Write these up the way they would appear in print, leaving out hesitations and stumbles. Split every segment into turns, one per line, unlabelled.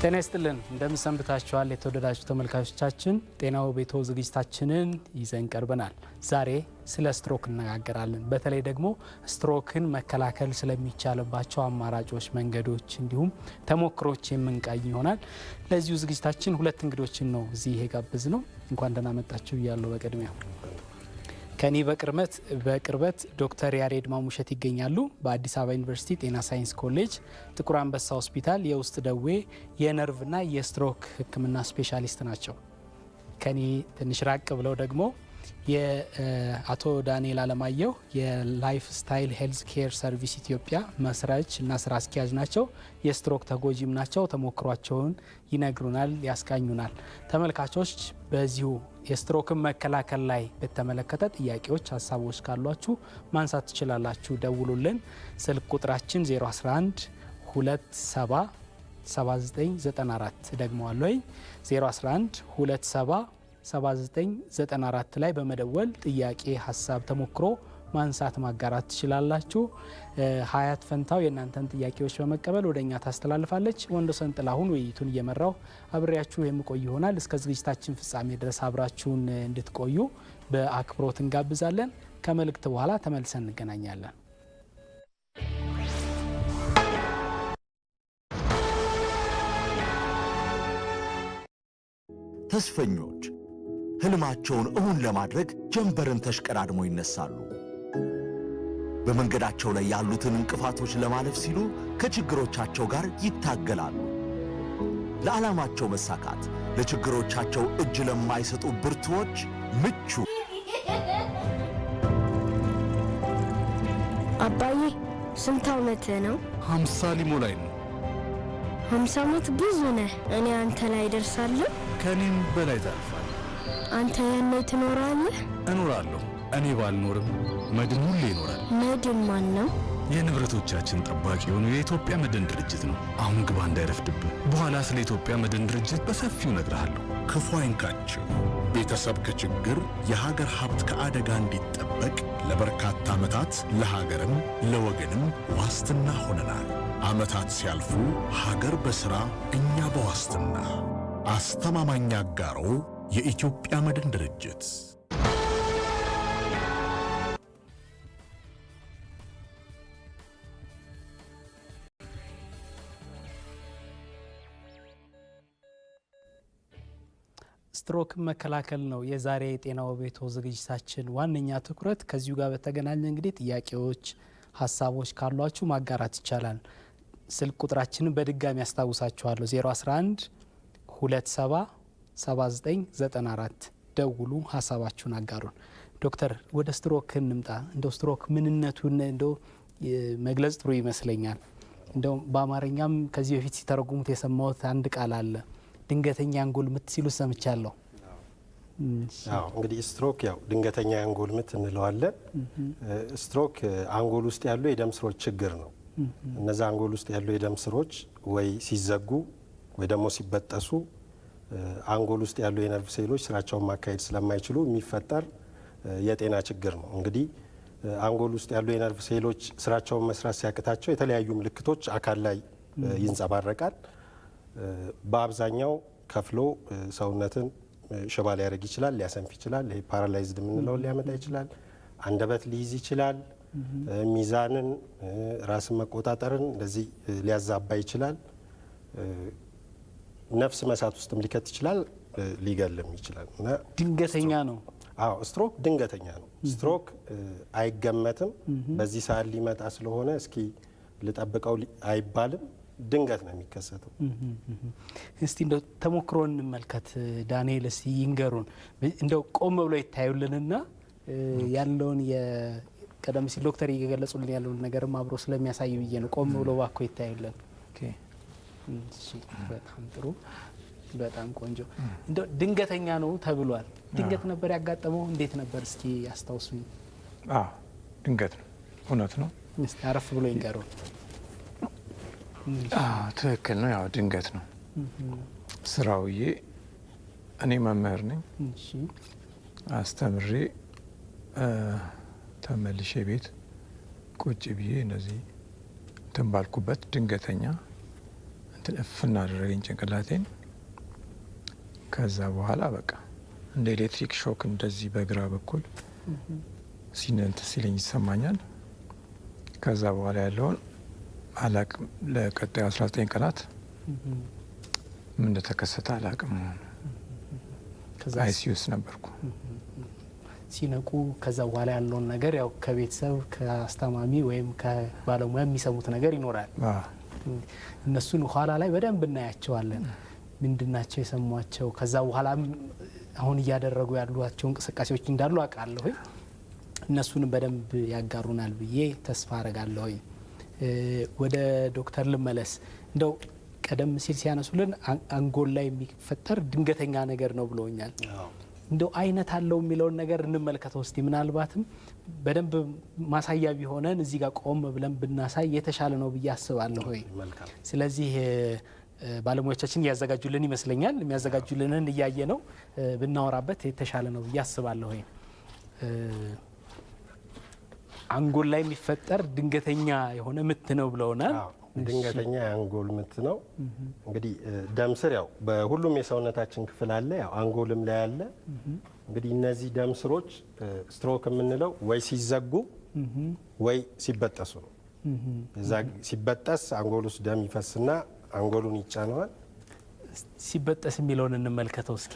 ጤና ይስጥልን እንደምን ሰንብታችኋል የተወደዳችሁ ተመልካቾቻችን ጤናው ቤቶ ዝግጅታችንን ይዘን ቀርበናል ዛሬ ስለ ስትሮክ እንነጋገራለን በተለይ ደግሞ ስትሮክን መከላከል ስለሚቻልባቸው አማራጮች መንገዶች እንዲሁም ተሞክሮች የምንቃኝ ይሆናል ለዚሁ ዝግጅታችን ሁለት እንግዶችን ነው እዚህ የጋበዝ ነው እንኳን ደህና መጣችሁ ይያለው በቅድሚያ ከኔ በቅርበት ዶክተር ያሬድ ማሙሸት ይገኛሉ በአዲስ አበባ ዩኒቨርሲቲ ጤና ሳይንስ ኮሌጅ ጥቁር አንበሳ ሆስፒታል የውስጥ ደዌ የነርቭና የስትሮክ ህክምና ስፔሻሊስት ናቸው ከኔ ትንሽ ራቅ ብለው ደግሞ የአቶ ዳንኤል አለማየሁ የላይፍ ስታይል ሄልዝ ኬር ሰርቪስ ኢትዮጵያ መስራች እና ስራ አስኪያጅ ናቸው የስትሮክ ተጎጂም ናቸው ተሞክሯቸውን ይነግሩናል ያስቃኙናል ተመልካቾች በዚሁ የስትሮክን መከላከል ላይ በተመለከተ ጥያቄዎች ሀሳቦች ካሏችሁ ማንሳት ትችላላችሁ ደውሉልን ስልክ ቁጥራችን 011 27 7994 ደግመዋለሁ 011 27 7994 ላይ በመደወል ጥያቄ ሀሳብ ተሞክሮ ማንሳት ማጋራት ትችላላችሁ ሀያት ፈንታው የእናንተን ጥያቄዎች በመቀበል ወደኛ ታስተላልፋለች ወንዶሰን ጥላሁን ውይይቱን እየመራው አብሬያችሁ የምቆይ ይሆናል እስከ ዝግጅታችን ፍጻሜ ድረስ አብራችሁን እንድትቆዩ በአክብሮት እንጋብዛለን ከመልእክት በኋላ ተመልሰን እንገናኛለን
ተስፈኞች ህልማቸውን እውን ለማድረግ ጀንበርን ተሽቀዳድሞ ይነሳሉ በመንገዳቸው ላይ ያሉትን እንቅፋቶች ለማለፍ ሲሉ ከችግሮቻቸው ጋር ይታገላሉ ለዓላማቸው መሳካት ለችግሮቻቸው እጅ ለማይሰጡ ብርቱዎች ምቹ
አባዬ ስንት ዓመት ነው
50 ሊሞላኝ ነው
50 ዓመት ብዙ ነህ እኔ አንተ ላይ ደርሳለሁ
ከኔም በላይ ታልፋለህ
አንተ ያኔ ትኖራለህ
እኖራለሁ እኔ ባልኖርም መድን ሁሌ ይኖራል
መድን ማን ነው
የንብረቶቻችን ጠባቂ የሆነው የኢትዮጵያ መድን ድርጅት ነው አሁን ግባ እንዳይረፍድብህ በኋላ ስለ ኢትዮጵያ መድን ድርጅት በሰፊው እነግርሃለሁ
ክፉ አይንካችሁ ቤተሰብ ከችግር የሀገር ሀብት ከአደጋ እንዲጠበቅ ለበርካታ ዓመታት ለሀገርም ለወገንም ዋስትና ሆነናል ዓመታት ሲያልፉ ሀገር በሥራ እኛ በዋስትና አስተማማኝ አጋሮ የኢትዮጵያ መድን ድርጅት
ስትሮክ መከላከል ነው የዛሬ የጤናው ቤቶ ዝግጅታችን ዋነኛ ትኩረት ከዚሁ ጋር በተገናኘ እንግዲህ ጥያቄዎች ሀሳቦች ካሏችሁ ማጋራት ይቻላል ስልክ ቁጥራችንን በድጋሚ ያስታውሳችኋለሁ 011 27 7994 ደውሉ ሀሳባችሁን አጋሩን ዶክተር ወደ ስትሮክ እንምጣ እንደው ስትሮክ ምንነቱን እንደው መግለጽ ጥሩ ይመስለኛል እንደው በአማርኛም ከዚህ በፊት ሲተረጉሙት የሰማሁት አንድ ቃል አለ ድንገተኛ አንጎል ምት ሲሉ ሰምቻለሁ
እንግዲህ ስትሮክ ያው ድንገተኛ አንጎል ምት እንለዋለን ስትሮክ አንጎል ውስጥ ያሉ የደም ስሮች ችግር ነው እነዛ አንጎል ውስጥ ያሉ የደም ስሮች ወይ ሲዘጉ ወይ ደግሞ ሲበጠሱ አንጎል ውስጥ ያሉ የነርቭ ሴሎች ስራቸውን ማካሄድ ስለማይችሉ የሚፈጠር የጤና ችግር ነው እንግዲህ አንጎል ውስጥ ያሉ የነርቭ ሴሎች ስራቸውን መስራት ሲያቅታቸው የተለያዩ ምልክቶች አካል ላይ ይንጸባረቃል በአብዛኛው ከፍሎ ሰውነትን ሽባ ሊያደርግ ይችላል ሊያሰንፍ ይችላል ፓራላይዝድ የምንለው ሊያመጣ ይችላል አንደበት ሊይዝ ይችላል ሚዛንን ራስን መቆጣጠርን እንደዚህ ሊያዛባ ይችላል ነፍስ መሳት ውስጥም ሊከት ይችላል ሊገልም ይችላል እና
ድንገተኛ ነው
ስትሮክ ድንገተኛ ነው ስትሮክ አይገመትም በዚህ ሰዓት ሊመጣ ስለሆነ እስኪ ልጠብቀው አይባልም ድንገት ነው የሚከሰተው
እስቲ እንደው ተሞክሮን እንመልከት ዳንኤል እስቲ ይንገሩን እንደው ቆም ብሎ ይታዩልንና ያለውን የቀደም ሲል ዶክተር እየገለጹልን ያለውን ነገርም አብሮ ስለሚያሳይ ብዬ ነው ቆም ብሎ ባኮ ይታዩልን ኦኬ እሺ በጣም ጥሩ በጣም ቆንጆ እንደው ድንገተኛ ነው ተብሏል ድንገት ነበር ያጋጠመው እንዴት ነበር እስኪ ያስታውሱኝ
ድንገት ነው እውነት ነው
እስቲ አረፍ ብሎ ይንገሩን
ትክክል ነው ያው ድንገት ነው ስራውዬ እኔ መምህር ነኝ
እሺ
አስተምሬ ተመልሼ ቤት ቁጭ ብዬ እነዚህ ተንባልኩበት ድንገተኛ እፍና አደረገኝ ጭንቅላቴን። ከዛ በኋላ በቃ እንደ ኤሌክትሪክ ሾክ እንደዚህ በግራ በኩል ሲነንት ሲለኝ ይሰማኛል። ከዛ በኋላ ያለውን አላቅም። ለቀጣዩ 19 ቀናት ምን እንደተከሰተ አላቅም። አይሲዩ ውስጥ ነበርኩ።
ሲነቁ ከዛ በኋላ ያለውን ነገር ያው ከቤተሰብ ከአስተማሚ ወይም ከባለሙያ የሚሰሙት ነገር ይኖራል። እነሱን ኋላ ላይ በደንብ እናያቸዋለን። ምንድናቸው የሰሟቸው? ከዛ በኋላ አሁን እያደረጉ ያሏቸው እንቅስቃሴዎች እንዳሉ አውቃለሁ። እነሱንም በደንብ ያጋሩናል ብዬ ተስፋ አረጋለሁ። ወደ ዶክተር ልመለስ። እንደው ቀደም ሲል ሲያነሱልን አንጎል ላይ የሚፈጠር ድንገተኛ ነገር ነው ብለውኛል። እንደው አይነት አለው የሚለውን ነገር እንመልከተው እስቲ። ምናልባትም በደንብ ማሳያ ቢሆነን እዚህ ጋር ቆም ብለን ብናሳይ የተሻለ ነው ብዬ አስባለሁ። ስለዚህ ባለሙያዎቻችን እያዘጋጁልን ይመስለኛል። የሚያዘጋጁልንን እያየ ነው ብናወራበት የተሻለ ነው ብዬ አስባለሁ። አንጎል ላይ የሚፈጠር ድንገተኛ የሆነ ምት ነው ብለውናል።
ድንገተኛ የአንጎል ምት ነው። እንግዲህ ደም ስር ያው በሁሉም የሰውነታችን ክፍል አለ፣ ያው አንጎልም ላይ አለ። እንግዲህ እነዚህ ደም ስሮች ስትሮክ የምንለው ወይ ሲዘጉ ወይ ሲበጠሱ ነው። እዛ ሲበጠስ አንጎል ውስጥ ደም ይፈስና አንጎሉን ይጫነዋል።
ሲበጠስ የሚለውን እንመልከተው እስኪ።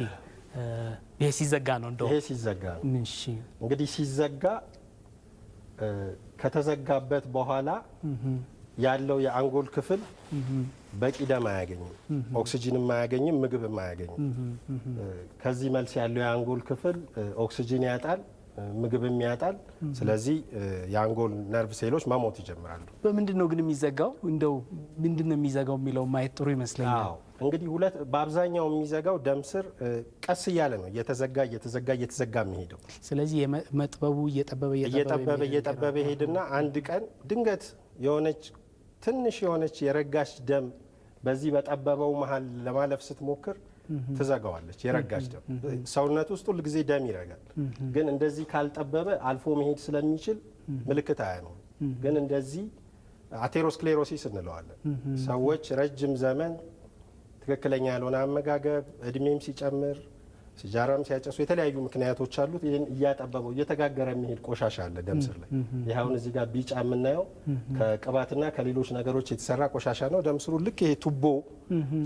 ይሄ ሲዘጋ ነው እንደው
ይሄ ሲዘጋ ነው። እሺ እንግዲህ ሲዘጋ ከተዘጋበት በኋላ ያለው የአንጎል ክፍል በቂ ደም አያገኝም፣ ኦክሲጅንም አያገኝም፣ ምግብም አያገኝም። ከዚህ መልስ ያለው የአንጎል ክፍል ኦክሲጅን ያጣል፣ ምግብም ያጣል። ስለዚህ የአንጎል ነርቭ ሴሎች መሞት ይጀምራሉ።
በምንድን ነው ግን የሚዘጋው? እንደው ምንድን ነው የሚዘጋው የሚለው ማየት ጥሩ ይመስለኛል።
እንግዲህ በአብዛኛው የሚዘጋው ደም ስር ቀስ እያለ ነው እየተዘጋ የሚሄደው።
ስለዚህ መጥበቡ
እየጠበበ ይሄድና አንድ ቀን ድንገት የሆነች ትንሽ የሆነች የረጋች ደም በዚህ በጠበበው መሀል ለማለፍ ስትሞክር ትዘጋዋለች። የረጋች ደም ሰውነት ውስጥ ሁል ጊዜ ደም ይረጋል፣ ግን እንደዚህ ካልጠበበ አልፎ መሄድ ስለሚችል ምልክት አያነው። ግን እንደዚህ አቴሮስክሌሮሲስ እንለዋለን። ሰዎች ረጅም ዘመን ትክክለኛ ያልሆነ አመጋገብ፣ እድሜም ሲጨምር፣ ሲጃራም ሲያጨሱ የተለያዩ ምክንያቶች አሉት። ይህን እያጠበበው እየተጋገረ የሚሄድ ቆሻሻ አለ ደም ስር ላይ። ይህ አሁን እዚህ ጋር ቢጫ የምናየው ከቅባትና ከሌሎች ነገሮች የተሰራ ቆሻሻ ነው። ደም ስሩ ልክ ይሄ ቱቦ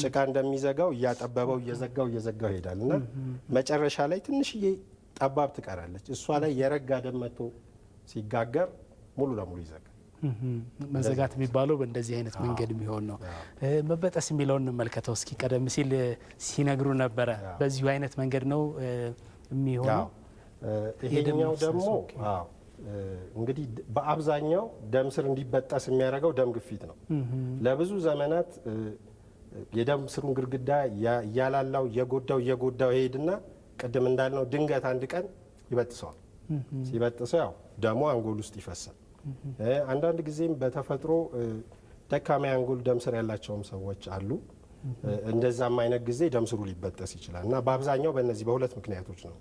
ጭቃ እንደሚዘጋው እያጠበበው እየዘጋው ይሄዳል እና መጨረሻ ላይ ትንሽዬ ጠባብ ትቀራለች። እሷ ላይ የረጋ ደም መጥቶ ሲጋገር ሙሉ ለሙሉ ይዘጋል።
መዘጋት የሚባለው በእንደዚህ አይነት መንገድ የሚሆን ነው። መበጠስ የሚለውን እንመልከተው እስኪ። ቀደም ሲል ሲነግሩ ነበረ በዚሁ አይነት መንገድ ነው የሚሆነው።
ይሄኛው ደግሞ እንግዲህ በአብዛኛው ደም ስር እንዲበጠስ የሚያደርገው ደም ግፊት ነው። ለብዙ ዘመናት የደም ስሩን ግድግዳ እያላላው እየጎዳው ይሄድና ቅድም እንዳልነው ድንገት አንድ ቀን ይበጥሰዋል። ሲበጥሰው ያው ደሙ አንጎል ውስጥ ይፈሳል። አንዳንድ ጊዜም በተፈጥሮ ደካማ የአንጎል ደም ስር ያላቸውም ሰዎች አሉ። እንደዛም አይነት ጊዜ ደም ስሩ ሊበጠስ ይችላል እና በአብዛኛው በእነዚህ በሁለት ምክንያቶች ነው።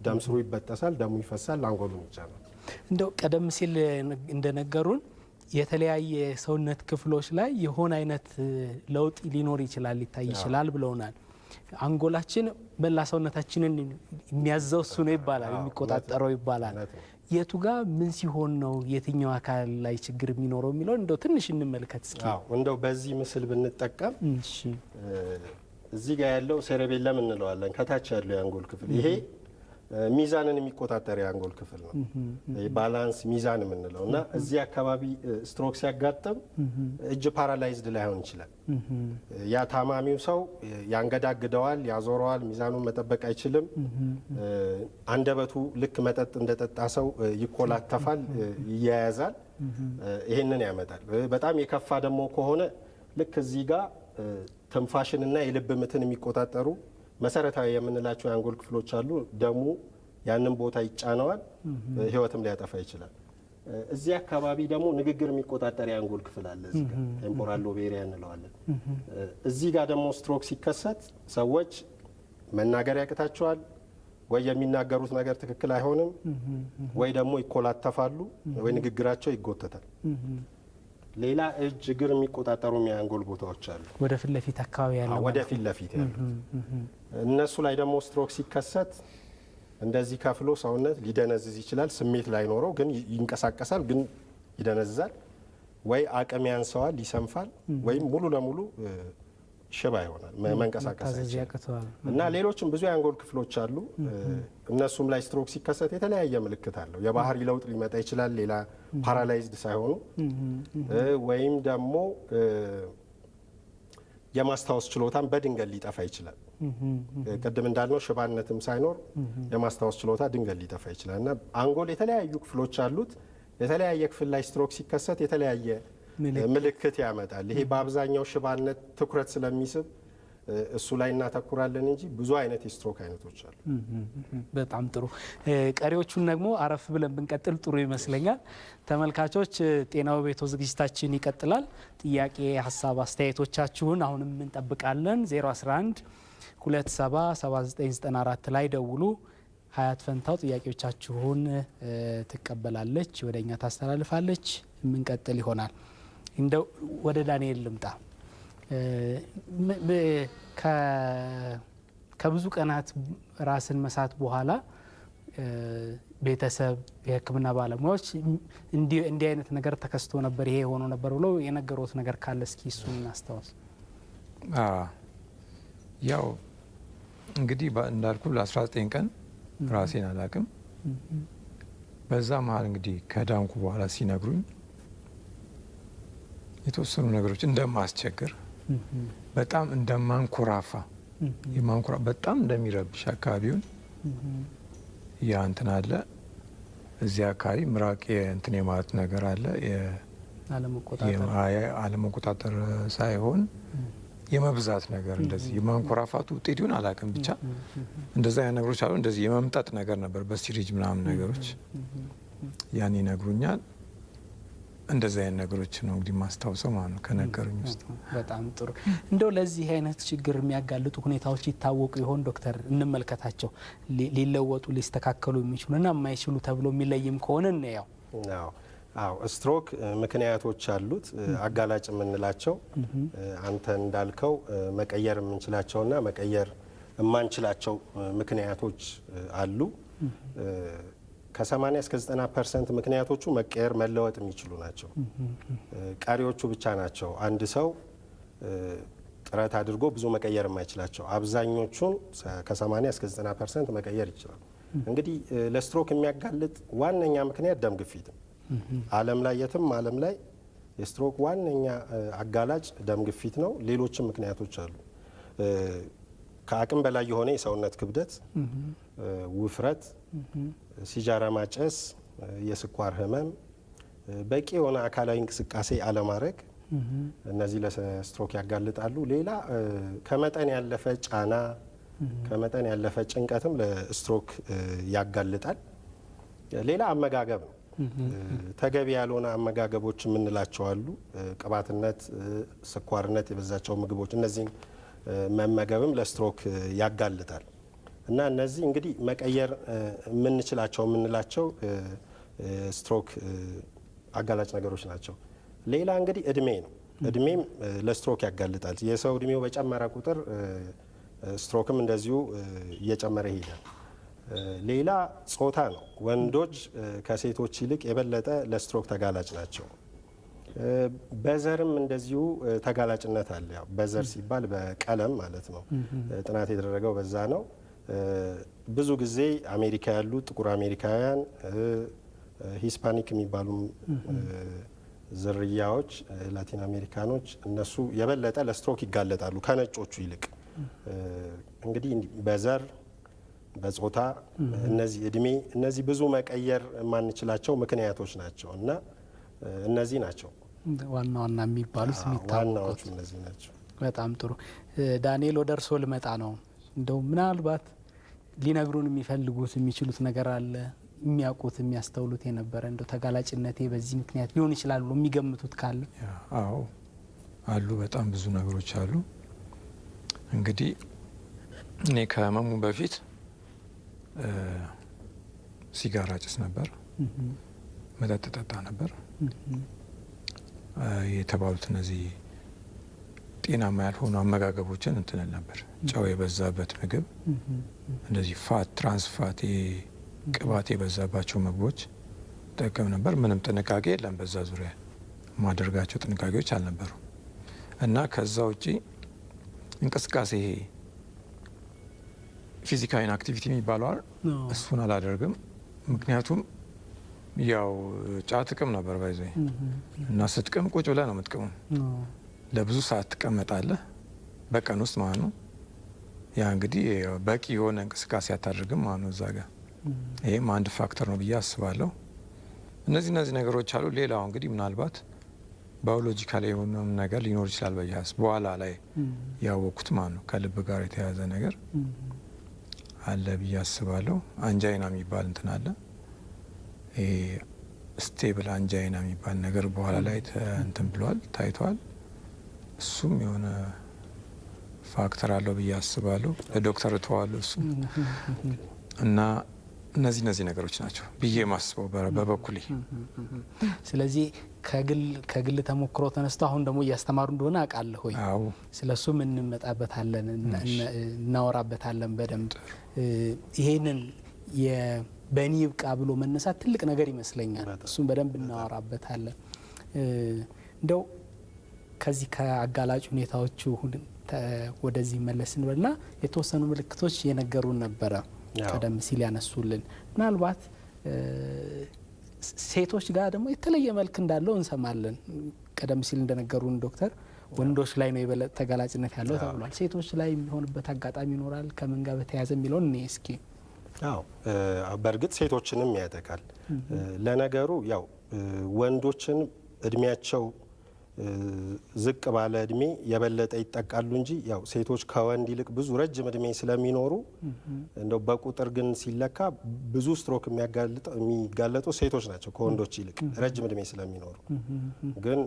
ደም ስሩ ይበጠሳል፣ ደሙ ይፈሳል፣ አንጎሉን ይጫናል።
እንደው ቀደም ሲል እንደነገሩን የተለያየ ሰውነት ክፍሎች ላይ የሆነ አይነት ለውጥ ሊኖር ይችላል፣ ሊታይ ይችላል ብለውናል። አንጎላችን መላ ሰውነታችንን የሚያዘው እሱ ነው ይባላል፣ የሚቆጣጠረው ይባላል። የቱ ጋር ምን ሲሆን ነው የትኛው አካል ላይ ችግር የሚኖረው የሚለው እንደው ትንሽ እንመልከት እስኪ።
እንደው በዚህ ምስል ብንጠቀም እዚህ ጋር ያለው ሴሬቤለም እንለዋለን። ከታች ያለው የአንጎል ክፍል ይሄ ሚዛንን የሚቆጣጠር የአንጎል ክፍል ነው። ባላንስ ሚዛን የምንለው እና እዚህ አካባቢ ስትሮክ ሲያጋጥም እጅ ፓራላይዝድ ላይሆን ይችላል። ያ ታማሚው ሰው ያንገዳግደዋል፣ ያዞረዋል፣ ሚዛኑን መጠበቅ አይችልም። አንደበቱ ልክ መጠጥ እንደጠጣ ሰው ይኮላተፋል፣ ይያያዛል። ይህንን ያመጣል። በጣም የከፋ ደግሞ ከሆነ ልክ እዚህ ጋር ትንፋሽንና የልብ ምትን የሚቆጣጠሩ መሰረታዊ የምንላቸው የአንጎል ክፍሎች አሉ። ደሙ ያንን ቦታ ይጫነዋል፣ ህይወትም ሊያጠፋ ይችላል። እዚህ አካባቢ ደግሞ ንግግር የሚቆጣጠር የአንጎል ክፍል አለ። እዚህ ጋር ቴምፖራል ሎብ ኤሪያ እንለዋለን። እዚህ ጋር ደግሞ ስትሮክ ሲከሰት ሰዎች መናገር ያቅታቸዋል፣ ወይ የሚናገሩት ነገር ትክክል አይሆንም፣ ወይ ደግሞ ይኮላተፋሉ፣ ወይ ንግግራቸው ይጎተታል። ሌላ እጅ እግር የሚቆጣጠሩ የአንጎል ቦታዎች አሉ።
ወደ ፊት ለፊት አካባቢ ያለው
ወደ ፊት ለፊት ያሉት እነሱ ላይ ደግሞ ስትሮክ ሲከሰት እንደዚህ ከፍሎ ሰውነት ሊደነዝዝ ይችላል። ስሜት ላይኖረው ግን ይንቀሳቀሳል፣ ግን ይደነዝዛል። ወይ አቅም ያንሰዋል፣ ይሰንፋል፣ ወይም ሙሉ ለሙሉ ሽባ ይሆናል፣ መንቀሳቀስ አይችልም። እና ሌሎችም ብዙ የአንጎል ክፍሎች አሉ። እነሱም ላይ ስትሮክ ሲከሰት የተለያየ ምልክት አለው። የባህሪ ለውጥ ሊመጣ ይችላል፣ ሌላ ፓራላይዝድ ሳይሆኑ፣ ወይም ደግሞ የማስታወስ ችሎታን በድንገት ሊጠፋ ይችላል። ቅድም እንዳልነው ሽባነትም ሳይኖር የማስታወስ ችሎታ ድንገት ሊጠፋ ይችላል። እና አንጎል የተለያዩ ክፍሎች አሉት። የተለያየ ክፍል ላይ ስትሮክ ሲከሰት የተለያየ ምልክት ያመጣል። ይሄ በአብዛኛው ሽባነት ትኩረት ስለሚስብ እሱ ላይ እናተኩራለን እንጂ ብዙ አይነት የስትሮክ አይነቶች አሉ።
በጣም ጥሩ። ቀሪዎቹን ደግሞ አረፍ ብለን ብንቀጥል ጥሩ ይመስለኛል። ተመልካቾች ጤናው ቤቶ ዝግጅታችን ይቀጥላል። ጥያቄ፣ ሀሳብ፣ አስተያየቶቻችሁን አሁንም እንጠብቃለን። 011 27 7994 ላይ ደውሉ። ሀያት ፈንታው ጥያቄዎቻችሁን ትቀበላለች፣ ወደ እኛ ታስተላልፋለች። የምንቀጥል ይሆናል። እንደው ወደ ዳንኤል ልምጣ። ከብዙ ቀናት ራስን መሳት በኋላ ቤተሰብ፣ የሕክምና ባለሙያዎች እንዲህ አይነት ነገር ተከስቶ ነበር፣ ይሄ ሆኖ ነበር ብለው የነገሩት ነገር ካለ እስኪ እሱን እናስታውስ።
ያው እንግዲህ እንዳልኩ ለ19 ቀን ራሴን አላቅም። በዛ መሀል እንግዲህ ከዳንኩ በኋላ ሲነግሩኝ የተወሰኑ ነገሮች እንደማስቸግር፣ በጣም እንደማንኮራፋ፣ በጣም እንደሚረብሽ አካባቢውን ያ እንትን አለ። እዚያ አካባቢ ምራቅ እንትን የማለት ነገር አለ። አለመቆጣጠር ሳይሆን የመብዛት ነገር፣ እንደዚህ የማንኮራፋቱ ውጤት ይሁን አላውቅም፣ ብቻ እንደዛ አይነት ነገሮች አሉ። እንደዚህ የመምጠጥ ነገር ነበር በሲሪጅ ምናምን ነገሮች ያን ይነግሩኛል። እንደዛ አይነት ነገሮች ነው እንግዲህ ማስታወሰው ማለት ነው ከነገሩኝ ውስጥ።
በጣም ጥሩ። እንደው ለዚህ አይነት ችግር የሚያጋልጡ ሁኔታዎች ይታወቁ ይሆን ዶክተር? እንመልከታቸው። ሊለወጡ ሊስተካከሉ የሚችሉና የማይችሉ ተብሎ የሚለይም ከሆነ እንየው።
አዎ ስትሮክ ምክንያቶች አሉት፣ አጋላጭ የምንላቸው አንተ እንዳልከው መቀየር የምንችላቸውና መቀየር የማንችላቸው ምክንያቶች አሉ። ከ80 እስከ 90% ምክንያቶቹ መቀየር መለወጥ የሚችሉ ናቸው። ቀሪዎቹ ብቻ ናቸው አንድ ሰው ጥረት አድርጎ ብዙ መቀየር የማይችላቸው። አብዛኞቹን ከ80 እስከ 90% መቀየር ይችላል። እንግዲህ ለስትሮክ የሚያጋልጥ ዋነኛ ምክንያት ደም ግፊት ነው። ዓለም ላይ የትም ዓለም ላይ የስትሮክ ዋነኛ አጋላጭ ደም ግፊት ነው። ሌሎችም ምክንያቶች አሉ። ከአቅም በላይ የሆነ የሰውነት ክብደት፣ ውፍረት፣ ሲጃራ ማጨስ፣ የስኳር ህመም፣ በቂ የሆነ አካላዊ እንቅስቃሴ አለማድረግ፣ እነዚህ ለስትሮክ ያጋልጣሉ። ሌላ ከመጠን ያለፈ ጫና፣ ከመጠን ያለፈ ጭንቀትም ለስትሮክ ያጋልጣል። ሌላ አመጋገብ ነው። ተገቢ ያልሆነ አመጋገቦች የምንላቸው አሉ። ቅባትነት፣ ስኳርነት የበዛቸው ምግቦች፣ እነዚህን መመገብም ለስትሮክ ያጋልጣል። እና እነዚህ እንግዲህ መቀየር የምንችላቸው የምንላቸው ስትሮክ አጋላጭ ነገሮች ናቸው። ሌላ እንግዲህ እድሜ ነው። እድሜም ለስትሮክ ያጋልጣል። የሰው እድሜው በጨመረ ቁጥር ስትሮክም እንደዚሁ እየጨመረ ይሄዳል። ሌላ ጾታ ነው። ወንዶች ከሴቶች ይልቅ የበለጠ ለስትሮክ ተጋላጭ ናቸው። በዘርም እንደዚሁ ተጋላጭነት አለ። ያው በዘር ሲባል በቀለም ማለት ነው። ጥናት የተደረገው በዛ ነው። ብዙ ጊዜ አሜሪካ ያሉ ጥቁር አሜሪካውያን፣ ሂስፓኒክ የሚባሉ ዝርያዎች፣ ላቲን አሜሪካኖች እነሱ የበለጠ ለስትሮክ ይጋለጣሉ ከነጮቹ ይልቅ። እንግዲህ በዘር በጾታ እነዚህ እድሜ እነዚህ ብዙ መቀየር የማንችላቸው ምክንያቶች ናቸው እና እነዚህ ናቸው
ዋና ዋና የሚባሉት
ዋናዎቹ እነዚህ ናቸው።
በጣም ጥሩ ዳንኤል፣ ወደ እርስዎ ልመጣ ነው። እንደው ምናልባት ሊነግሩን የሚፈልጉት የሚችሉት ነገር አለ የሚያውቁት የሚያስተውሉት የነበረ እንደው ተጋላጭነቴ በዚህ ምክንያት ሊሆን ይችላል ብሎ የሚገምቱት ካለ?
አዎ አሉ፣ በጣም ብዙ ነገሮች አሉ። እንግዲህ እኔ ከህመሙ በፊት ሲጋራ ጭስ ነበር፣ መጠጥ ጠጣ ነበር። የተባሉት እነዚህ ጤናማ ያልሆኑ አመጋገቦችን እንትን ነበር። ጨው የበዛበት ምግብ፣ እንደዚህ ፋት፣ ትራንስፋት፣ ቅባት የበዛባቸው ምግቦች ጠቀም ነበር። ምንም ጥንቃቄ የለም በዛ ዙሪያ ማደርጋቸው ጥንቃቄዎች አልነበሩ እና ከዛ ውጪ እንቅስቃሴ ፊዚካል አክቲቪቲ የሚባለው እሱን አላደርግም። ምክንያቱም ያው ጫት ጥቅም ነበር ባይዘ እና ስትቅም ቁጭ ብለህ ነው የምትቅሙ። ለብዙ ሰዓት ትቀመጣለህ በቀን ውስጥ ማለት ነው። ያ እንግዲህ በቂ የሆነ እንቅስቃሴ አታደርግም ማለት ነው እዛ ጋር። ይሄም አንድ ፋክተር ነው ብዬ አስባለሁ። እነዚህ ነገሮች አሉ። ሌላው እንግዲህ ምናልባት ባዮሎጂካሊ የሆነ ነገር ሊኖር ይችላል በያስ በኋላ ላይ ያወቁት ማለት ነው። ከልብ ጋር የተያያዘ ነገር አለ ብዬ አስባለሁ። አንጃይና የሚባል እንትን አለ። ይሄ ስቴብል አንጃይና የሚባል ነገር በኋላ ላይ እንትን ብሏል ታይቷል። እሱም የሆነ ፋክተር አለው ብዬ አስባለሁ። ለዶክተር ተዋሉ እሱ እና እነዚህ ነገሮች ናቸው ብዬ ማስበው በበኩሌ።
ስለዚህ ከግል ተሞክሮ ተነስቶ አሁን ደግሞ እያስተማሩ እንደሆነ አውቃለሁ።
አዎ
ስለሱም እንመጣበታለን፣ እናወራበታለን በደንብ። ይሄንን በእኔ ይብቃ ብሎ መነሳት ትልቅ ነገር ይመስለኛል። እሱም በደንብ እናወራበታለን። እንደው ከዚህ ከአጋላጭ ሁኔታዎቹ ወደዚህ መለስ እንበልና የተወሰኑ ምልክቶች የነገሩን ነበረ ቀደም ሲል ያነሱልን። ምናልባት ሴቶች ጋር ደግሞ የተለየ መልክ እንዳለው እንሰማለን። ቀደም ሲል እንደነገሩን ዶክተር ወንዶች ላይ ነው የበለጠ ተጋላጭነት ያለው ተብሏል። ሴቶች ላይ የሚሆንበት አጋጣሚ ይኖራል። ከምን ጋር በተያያዘ የሚለውን እኔ እስኪ
በእርግጥ ሴቶችንም ያጠቃል። ለነገሩ ያው ወንዶችን እድሜያቸው ዝቅ ባለ እድሜ የበለጠ ይጠቃሉ እንጂ ያው ሴቶች ከወንድ ይልቅ ብዙ ረጅም እድሜ ስለሚኖሩ እንደው በቁጥር ግን ሲለካ ብዙ ስትሮክ የሚጋለጡ ሴቶች ናቸው ከወንዶች ይልቅ ረጅም እድሜ ስለሚኖሩ። ግን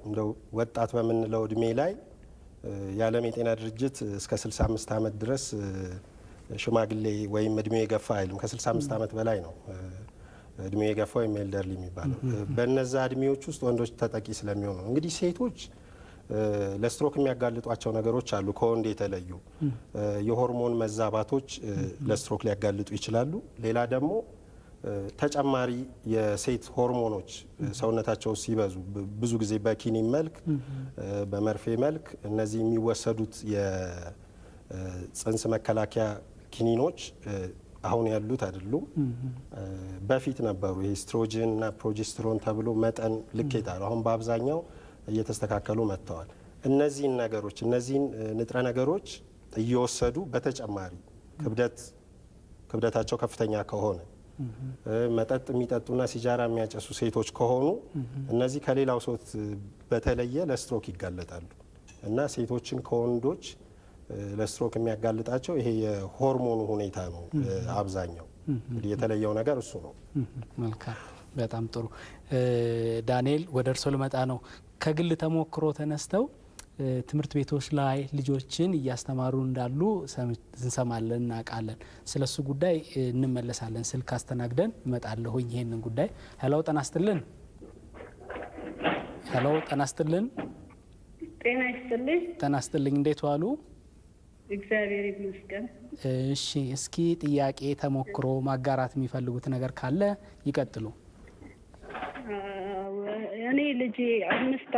እንደው ወጣት በምንለው እድሜ ላይ የዓለም የጤና ድርጅት እስከ 65 ዓመት ድረስ ሽማግሌ ወይም እድሜው የገፋ አይልም። ከ65 ዓመት በላይ ነው እድሜው የገፋ ወይም ኤልደርሊ የሚባለው። በነዛ እድሜዎች ውስጥ ወንዶች ተጠቂ ስለሚሆኑ እንግዲህ ሴቶች ለስትሮክ የሚያጋልጧቸው ነገሮች አሉ። ከወንድ የተለዩ የሆርሞን መዛባቶች ለስትሮክ ሊያጋልጡ ይችላሉ። ሌላ ደግሞ ተጨማሪ የሴት ሆርሞኖች ሰውነታቸው ሲበዙ ብዙ ጊዜ በኪኒን መልክ፣ በመርፌ መልክ እነዚህ የሚወሰዱት የጽንስ መከላከያ ኪኒኖች አሁን ያሉት አይደሉም። በፊት ነበሩ። ይሄ ስትሮጅን እና ፕሮጀስትሮን ተብሎ መጠን ልኬታ ነው። አሁን በአብዛኛው እየተስተካከሉ መጥተዋል። እነዚህን ነገሮች እነዚህን ንጥረ ነገሮች እየወሰዱ በተጨማሪ ክብደታቸው ከፍተኛ ከሆነ መጠጥ የሚጠጡና ሲጃራ የሚያጨሱ ሴቶች ከሆኑ እነዚህ ከሌላው ሰው በተለየ ለስትሮክ ይጋለጣሉ እና ሴቶችን ከወንዶች ለስትሮክ የሚያጋልጣቸው ይሄ የሆርሞኑ ሁኔታ ነው። አብዛኛው እንግዲህ የተለየው ነገር እሱ ነው።
መልካም፣ በጣም ጥሩ። ዳንኤል ወደ እርሶ ልመጣ ነው። ከግል ተሞክሮ ተነስተው ትምህርት ቤቶች ላይ ልጆችን እያስተማሩ እንዳሉ እንሰማለን፣ እናውቃለን። ስለሱ ጉዳይ እንመለሳለን። ስልክ አስተናግደን እመጣለሁኝ ይሄንን ጉዳይ። ሄሎ ጤና ይስጥልን። ሄሎ ጤና ይስጥልን።
ጤና ይስጥልኝ።
ጤና ይስጥልኝ። እንዴት ዋሉ?
እግዚአብሔር ይመስገን።
እሺ፣ እስኪ ጥያቄ፣ ተሞክሮ ማጋራት የሚፈልጉት ነገር ካለ ይቀጥሉ።
እኔ ልጄ 6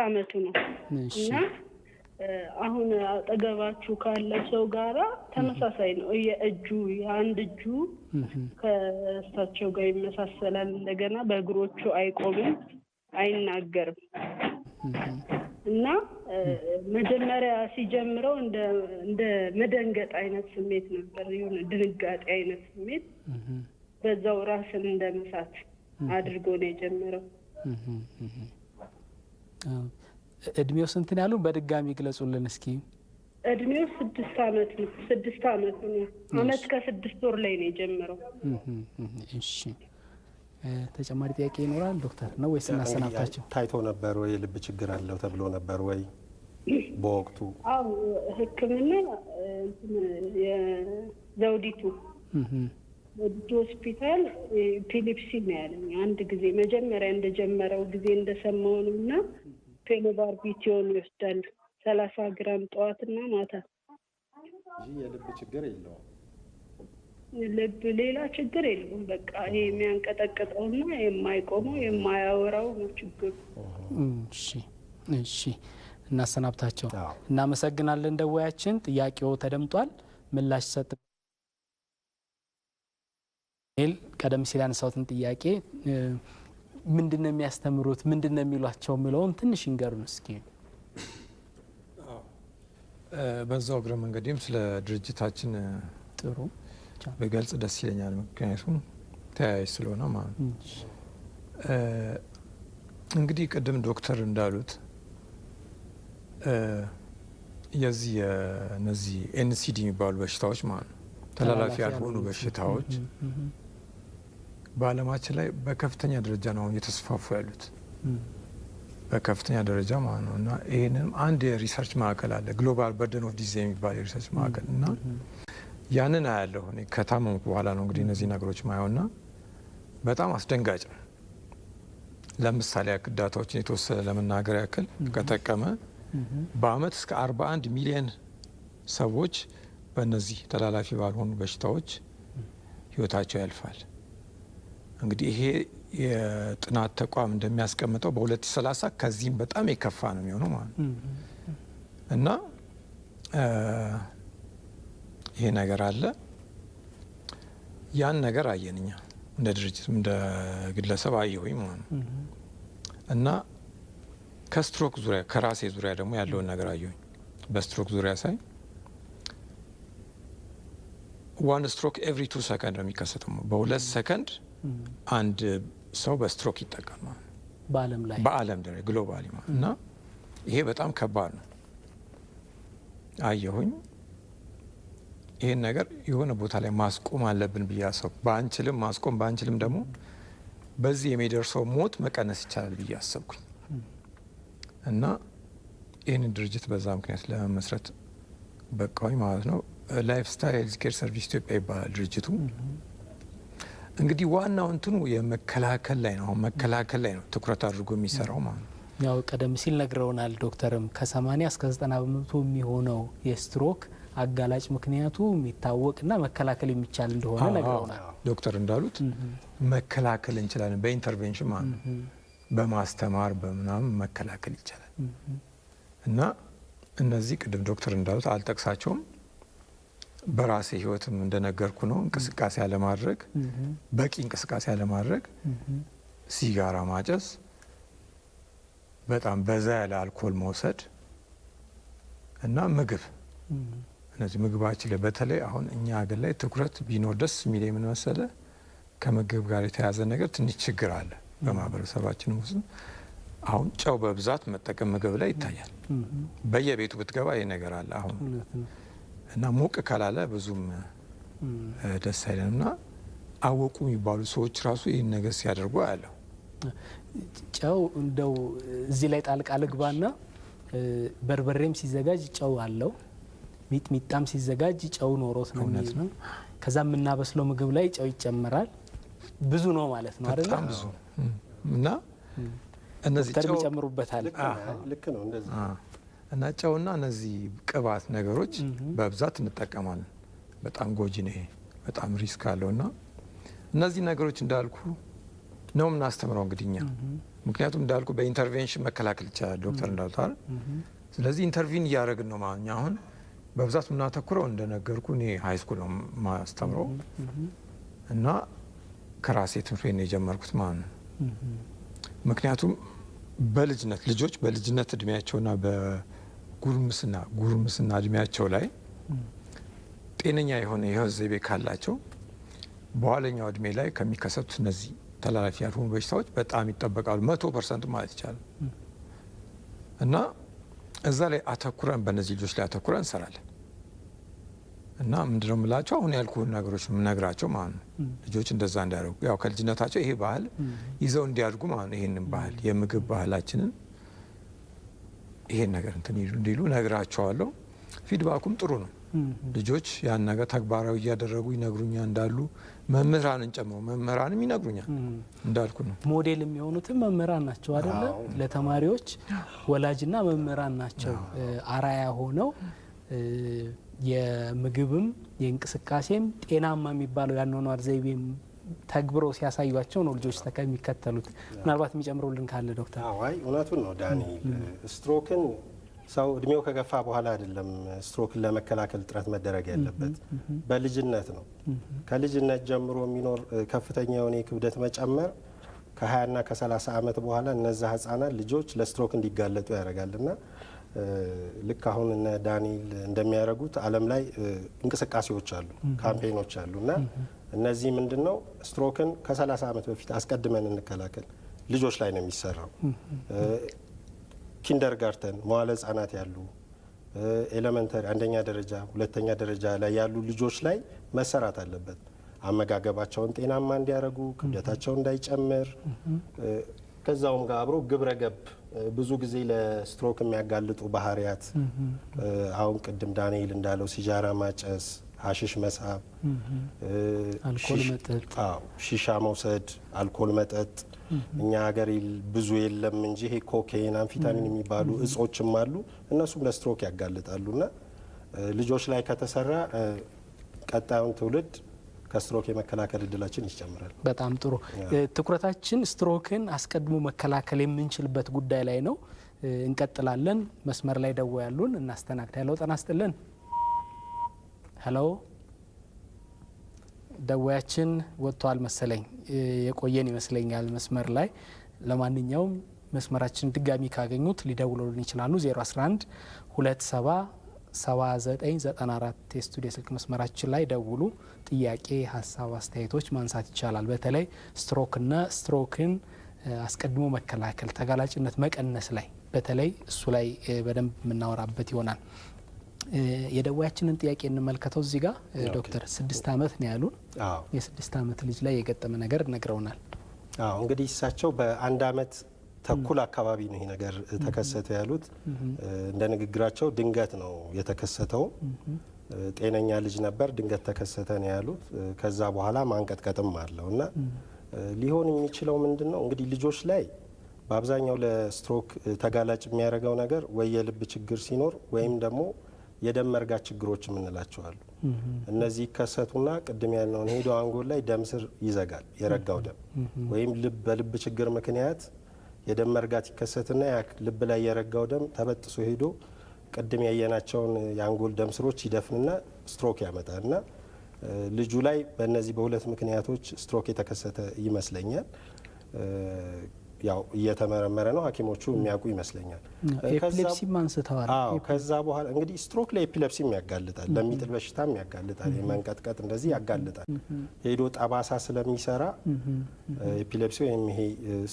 አመቱ ነው እና አሁን አጠገባችሁ ካለ ሰው ጋራ ተመሳሳይ ነው። የአንድ እጁ ከእሳቸው ጋር ይመሳሰላል። እንደገና በእግሮቹ አይቆምም፣ አይናገርም እና መጀመሪያ ሲጀምረው እንደ መደንገጥ አይነት ስሜት ነበር። የሆነ ድንጋጤ አይነት ስሜት በዛው ራስን እንደ መሳት አድርጎ ነው የጀመረው።
እድሜው ስንት ነው ያሉ? በድጋሚ ግለጹልን እስኪ።
እድሜው 6 አመት ነው። 6 አመት ነው። አመት ከ6 ወር ላይ ነው የጀመረው።
እሺ፣ ተጨማሪ ጥያቄ ይኖራል ዶክተር ነው ወይስ እናሰናብታቸው?
ታይቶ ነበር ወይ ልብ ችግር አለው ተብሎ ነበር ወይ በወቅቱ?
አዎ ሕክምና የዘውዲቱ ሆስፒታል ኤፒሌፕሲ ነው ያለኝ። አንድ ጊዜ መጀመሪያ እንደጀመረው ጊዜ እንደሰማው ነው እና ፌኖባርቢቲዮን ይወስዳል 30 ግራም ጠዋትና ማታ
እንጂ የልብ ችግር የለውም።
ልብ ሌላ ችግር የለውም። በቃ ይሄ የሚያንቀጠቅጠውና የማይቆመው የማያወራው ነው ችግሩ።
እሺ እናሰናብታቸው። እናመሰግናለን። ደዋያችን ጥያቄው ተደምጧል። ምላሽ ሰጥ ቀደም ሲል ያነሳሁትን ጥያቄ ምንድነው የሚያስተምሩት ምንድነው የሚሏቸው የሚለውን ትንሽ እንገሩን እስኪ።
በዛው እግረ መንገዴም ስለ ድርጅታችን
ጥሩ
በገልጽ ደስ ይለኛል። ምክንያቱም ተያያዥ ስለሆነ ማለት ነው። እንግዲህ ቅድም ዶክተር እንዳሉት እነዚህ ኤንሲዲ የሚባሉ በሽታዎች ማለት ነው ተላላፊ ያልሆኑ በሽታዎች በዓለማችን ላይ በከፍተኛ ደረጃ ነው እየተስፋፉ ያሉት በከፍተኛ ደረጃ ማለት ነው። እና ይህንም አንድ የሪሰርች ማዕከል አለ ግሎባል በርደን ኦፍ ዲዚዝ የሚባል የሪሰርች ማዕከል እና ያንን አያለሁ እኔ ከታመምኩ በኋላ ነው እንግዲህ እነዚህ ነገሮች ማየውና በጣም አስደንጋጭ ነው። ለምሳሌ ያክል ዳታዎችን የተወሰነ ለመናገር ያክል ከጠቀመ በአመት እስከ 41 ሚሊዮን ሰዎች በእነዚህ ተላላፊ ባልሆኑ በሽታዎች ህይወታቸው ያልፋል። እንግዲህ ይሄ የጥናት ተቋም እንደሚያስቀምጠው በ2030 ከዚህም በጣም የከፋ ነው የሚሆነው ማለት ነው። እና ይሄ ነገር አለ። ያን ነገር አየንኛ እንደ ድርጅትም እንደ ግለሰብ አየሁኝ ማለት ነው። እና ከስትሮክ ዙሪያ ከራሴ ዙሪያ ደግሞ ያለውን ነገር አየሁኝ። በስትሮክ ዙሪያ ሳይ 1 ስትሮክ ኤቭሪ 2 ሰከንድ ነው የሚከሰተው። በ2 ሰከንድ አንድ ሰው በስትሮክ ይጠቃል ማለት ነው በዓለም ደረጃ ግሎባሊ ማለት እና ይሄ በጣም ከባድ ነው አየሁኝ። ይሄን ነገር የሆነ ቦታ ላይ ማስቆም አለብን ብዬ አሰብኩ። ባንችልም ማስቆም ባንችልም ደግሞ በዚህ የሚደርሰው ሞት መቀነስ ይቻላል ብዬ አሰብኩኝ እና ይህንን ድርጅት በዛ ምክንያት ለመመስረት በቃኝ ማለት ነው። ላይፍ ስታይል ሄልዝ ኬር ሰርቪስ ኢትዮጵያ ይባላል ድርጅቱ። እንግዲህ ዋናው እንትኑ የመከላከል ላይ ነው። መከላከል ላይ ነው ትኩረት አድርጎ የሚሰራው ማለት ነው።
ያው ቀደም ሲል ነግረውናል ዶክተርም ከ80 እስከ 90 በመቶ የሚሆነው የስትሮክ አጋላጭ ምክንያቱ የሚታወቅና መከላከል የሚቻል እንደሆነ ነግረውናል።
ዶክተር እንዳሉት መከላከል እንችላለን በኢንተርቬንሽን ማለት ነው። በማስተማር በምናምን መከላከል ይቻላል። እና እነዚህ ቅድም ዶክተር እንዳሉት አልጠቅሳቸውም። በራሴ ህይወትም እንደነገርኩ ነው እንቅስቃሴ ያለማድረግ በቂ እንቅስቃሴ ያለማድረግ ሲጋራ ማጨስ በጣም በዛ ያለ አልኮል መውሰድ እና ምግብ እነዚህ ምግባችን ላይ በተለይ አሁን እኛ ሀገር ላይ ትኩረት ቢኖር ደስ የሚል ምን መሰለ ከምግብ ጋር የተያዘ ነገር ትንሽ ችግር አለ በማህበረሰባችን ውስጥ። አሁን ጨው በብዛት መጠቀም ምግብ ላይ ይታያል። በየቤቱ ብትገባ ይሄ ነገር አለ አሁን እና ሞቅ ካላለ ብዙም ደስ አይለንና አወቁ የሚባሉ ሰዎች ራሱ ይህን ነገር ሲያደርጉ አያለሁ።
ጨው እንደው እዚህ ላይ ጣልቃ ልግባና በርበሬም ሲዘጋጅ ጨው አለው፣ ሚጥሚጣም ሲዘጋጅ ጨው ኖሮት ነው የሚሆነው። ከዛ የምናበስለው ምግብ ላይ ጨው ይጨመራል። ብዙ ነው ማለት ነው አይደል?
በጣም ብዙ እና እነዚህ ጨው
ይጨምሩበታል።
ልክ ነው እንደዚህ
እና ጨውና እነዚህ ቅባት ነገሮች በብዛት እንጠቀማለን። በጣም ጎጂ ነው ይሄ፣ በጣም ሪስክ አለውና እነዚህ ነገሮች እንዳልኩ ነው የምናስተምረው እንግዲህ እኛ። ምክንያቱም እንዳልኩ በኢንተርቬንሽን መከላከል ይቻላል ዶክተር እንዳሉት አይደል? ስለዚህ ኢንተርቪን እያደረግን ነው ማለት ነው። አሁን በብዛት የምናተኩረው እንደነገርኩ እኔ ሃይ ስኩል ነው ማስተምረው እና ከራሴ ትምህርት ነው የጀመርኩት ማለት ነው። ምክንያቱም በልጅነት ልጆች በልጅነት እድሜያቸውና በጉርምስና እድሜያቸው ላይ ጤነኛ የሆነ የህይወት ዘይቤ ካላቸው በኋለኛው እድሜ ላይ ከሚከሰቱት እነዚህ ተላላፊ ያልሆኑ በሽታዎች በጣም ይጠበቃሉ 100% ማለት ይቻላል። እና እዛ ላይ አተኩረን በእነዚህ ልጆች ላይ አተኩረን እንሰራለን። እና ምንድነው የምላቸው አሁን ያልኩህን ነገሮች የምነግራቸው ማለት ነው። ልጆች እንደዛ እንዲያደርጉ ያው ከልጅነታቸው ይሄ ባህል ይዘው እንዲያድጉ ማለት ነው። ይሄንን ባህል የምግብ ባህላችንን ይሄን ነገር እንትን እንዲሉ ነግራቸዋለሁ። ፊድባኩም ጥሩ ነው። ልጆች ያን ነገር ተግባራዊ እያደረጉ ይነግሩኛል እንዳሉ መምህራንን ጨምሮ መምህራንም ይነግሩኛል እንዳልኩ ነው።
ሞዴል የሚሆኑትም መምህራን ናቸው አይደለ? ለተማሪዎች ወላጅና መምህራን ናቸው አራያ ሆነው የምግብም የእንቅስቃሴም ጤናማ የሚባለው ያኗኗር ዘይቤም ተግብረው ሲያሳዩቸው ነው ልጆች የሚከተሉት። ምናልባት የሚጨምሩልን ካለ ዶክተር።
አይ እውነቱን ነው ዳኒ። ስትሮክን ሰው እድሜው ከገፋ በኋላ አይደለም ስትሮክን ለመከላከል ጥረት መደረግ ያለበት፣ በልጅነት ነው። ከልጅነት ጀምሮ የሚኖር ከፍተኛ የሆነ የክብደት መጨመር ከ20 እና ከ30 ዓመት በኋላ እነዛ ህጻናት ልጆች ለስትሮክ እንዲጋለጡ ያደርጋልና ልክ አሁን እነ ዳንኤል እንደሚያደርጉት ዓለም ላይ እንቅስቃሴዎች አሉ፣ ካምፔኖች አሉ እና እነዚህ ምንድነው ስትሮክን ከ30 ዓመት በፊት አስቀድመን እንከላከል ልጆች ላይ ነው የሚሰራው። ኪንደርጋርተን መዋለ ህጻናት ያሉ ኤሌመንተሪ አንደኛ ደረጃ ሁለተኛ ደረጃ ላይ ያሉ ልጆች ላይ መሰራት አለበት። አመጋገባቸውን ጤናማ እንዲያደርጉ፣ ክብደታቸው እንዳይጨምር፣ ከዛውም ጋር አብሮ ግብረ ገብ ብዙ ጊዜ ለስትሮክ የሚያጋልጡ ባህሪያት አሁን ቅድም ዳንኤል እንዳለው ሲጃራ ማጨስ፣ ሀሽሽ መሳብ፣
አልኮል መጠጥ፣
ሺሻ መውሰድ፣ አልኮል መጠጥ እኛ ሀገር ብዙ የለም እንጂ ይሄ ኮኬን፣ አምፊታሚን የሚባሉ እጾችም አሉ። እነሱም ለስትሮክ ያጋልጣሉና ልጆች ላይ ከተሰራ ቀጣዩን ትውልድ ከስትሮክ የመከላከል እድላችን ይጨምራል።
በጣም ጥሩ። ትኩረታችን ስትሮክን አስቀድሞ መከላከል የምንችልበት ጉዳይ ላይ ነው። እንቀጥላለን። መስመር ላይ ደው ያሉን እናስተናግድ። ሄሎ ጤና ይስጥልን። ሄሎ ደዋያችን ወጥቷል መሰለኝ፣ የቆየን ይመስለኛል መስመር ላይ። ለማንኛውም መስመራችን ድጋሚ ካገኙት ሊደውሉልን ይችላሉ። 011 27 7994 የስቱዲዮ ስልክ መስመራችን ላይ ደውሉ። ጥያቄ፣ ሀሳብ፣ አስተያየቶች ማንሳት ይቻላል። በተለይ ስትሮክና ስትሮክን አስቀድሞ መከላከል ተጋላጭነት መቀነስ ላይ በተለይ እሱ ላይ በደንብ የምናወራበት ይሆናል። የደዋያችንን ጥያቄ እንመልከተው። እዚህ ጋር ዶክተር 6 ዓመት ነው ያሉን። የ6 ዓመት ልጅ ላይ የገጠመ ነገር ነግረውናል።
እንግዲህ እሳቸው በ1 ዓመት ተኩል አካባቢ ነው ይሄ ነገር ተከሰተ ያሉት። እንደ ንግግራቸው ድንገት ነው የተከሰተው። ጤነኛ ልጅ ነበር፣ ድንገት ተከሰተ ነው ያሉት። ከዛ በኋላ ማንቀጥቀጥም አለው እና ሊሆን የሚችለው ምንድነው እንግዲህ ልጆች ላይ በአብዛኛው ለስትሮክ ተጋላጭ የሚያደርገው ነገር ወይ የልብ ችግር ሲኖር ወይም ደግሞ የደም መርጋት ችግሮች የምንላቸው አሉ። እነዚህ ይከሰቱና ቅድም ያልነውን ሄዶ አንጎል ላይ ደም ስር ይዘጋል፣ የረጋው ደም ወይም በልብ ችግር ምክንያት የደም መርጋት ይከሰትና ያ ልብ ላይ የረጋው ደም ተበጥሶ ሄዶ ቅድም ያየናቸውን የአንጎል ደም ስሮች ይደፍንና ስትሮክ ያመጣልና ልጁ ላይ በእነዚህ በሁለት ምክንያቶች ስትሮክ የተከሰተ ይመስለኛል። ያው እየተመረመረ ነው፣ ሐኪሞቹ የሚያውቁ ይመስለኛል።
ኤፒሌፕሲም አንስተዋል።
ከዛ በኋላ እንግዲህ ስትሮክ ለኤፒሌፕሲም ያጋልጣል፣ ለሚጥል በሽታም ያጋልጣል፣ የመንቀጥቀጥ እንደዚህ ያጋልጣል። ሄዶ ጠባሳ ስለሚሰራ ኤፒሌፕሲ ወይም ይሄ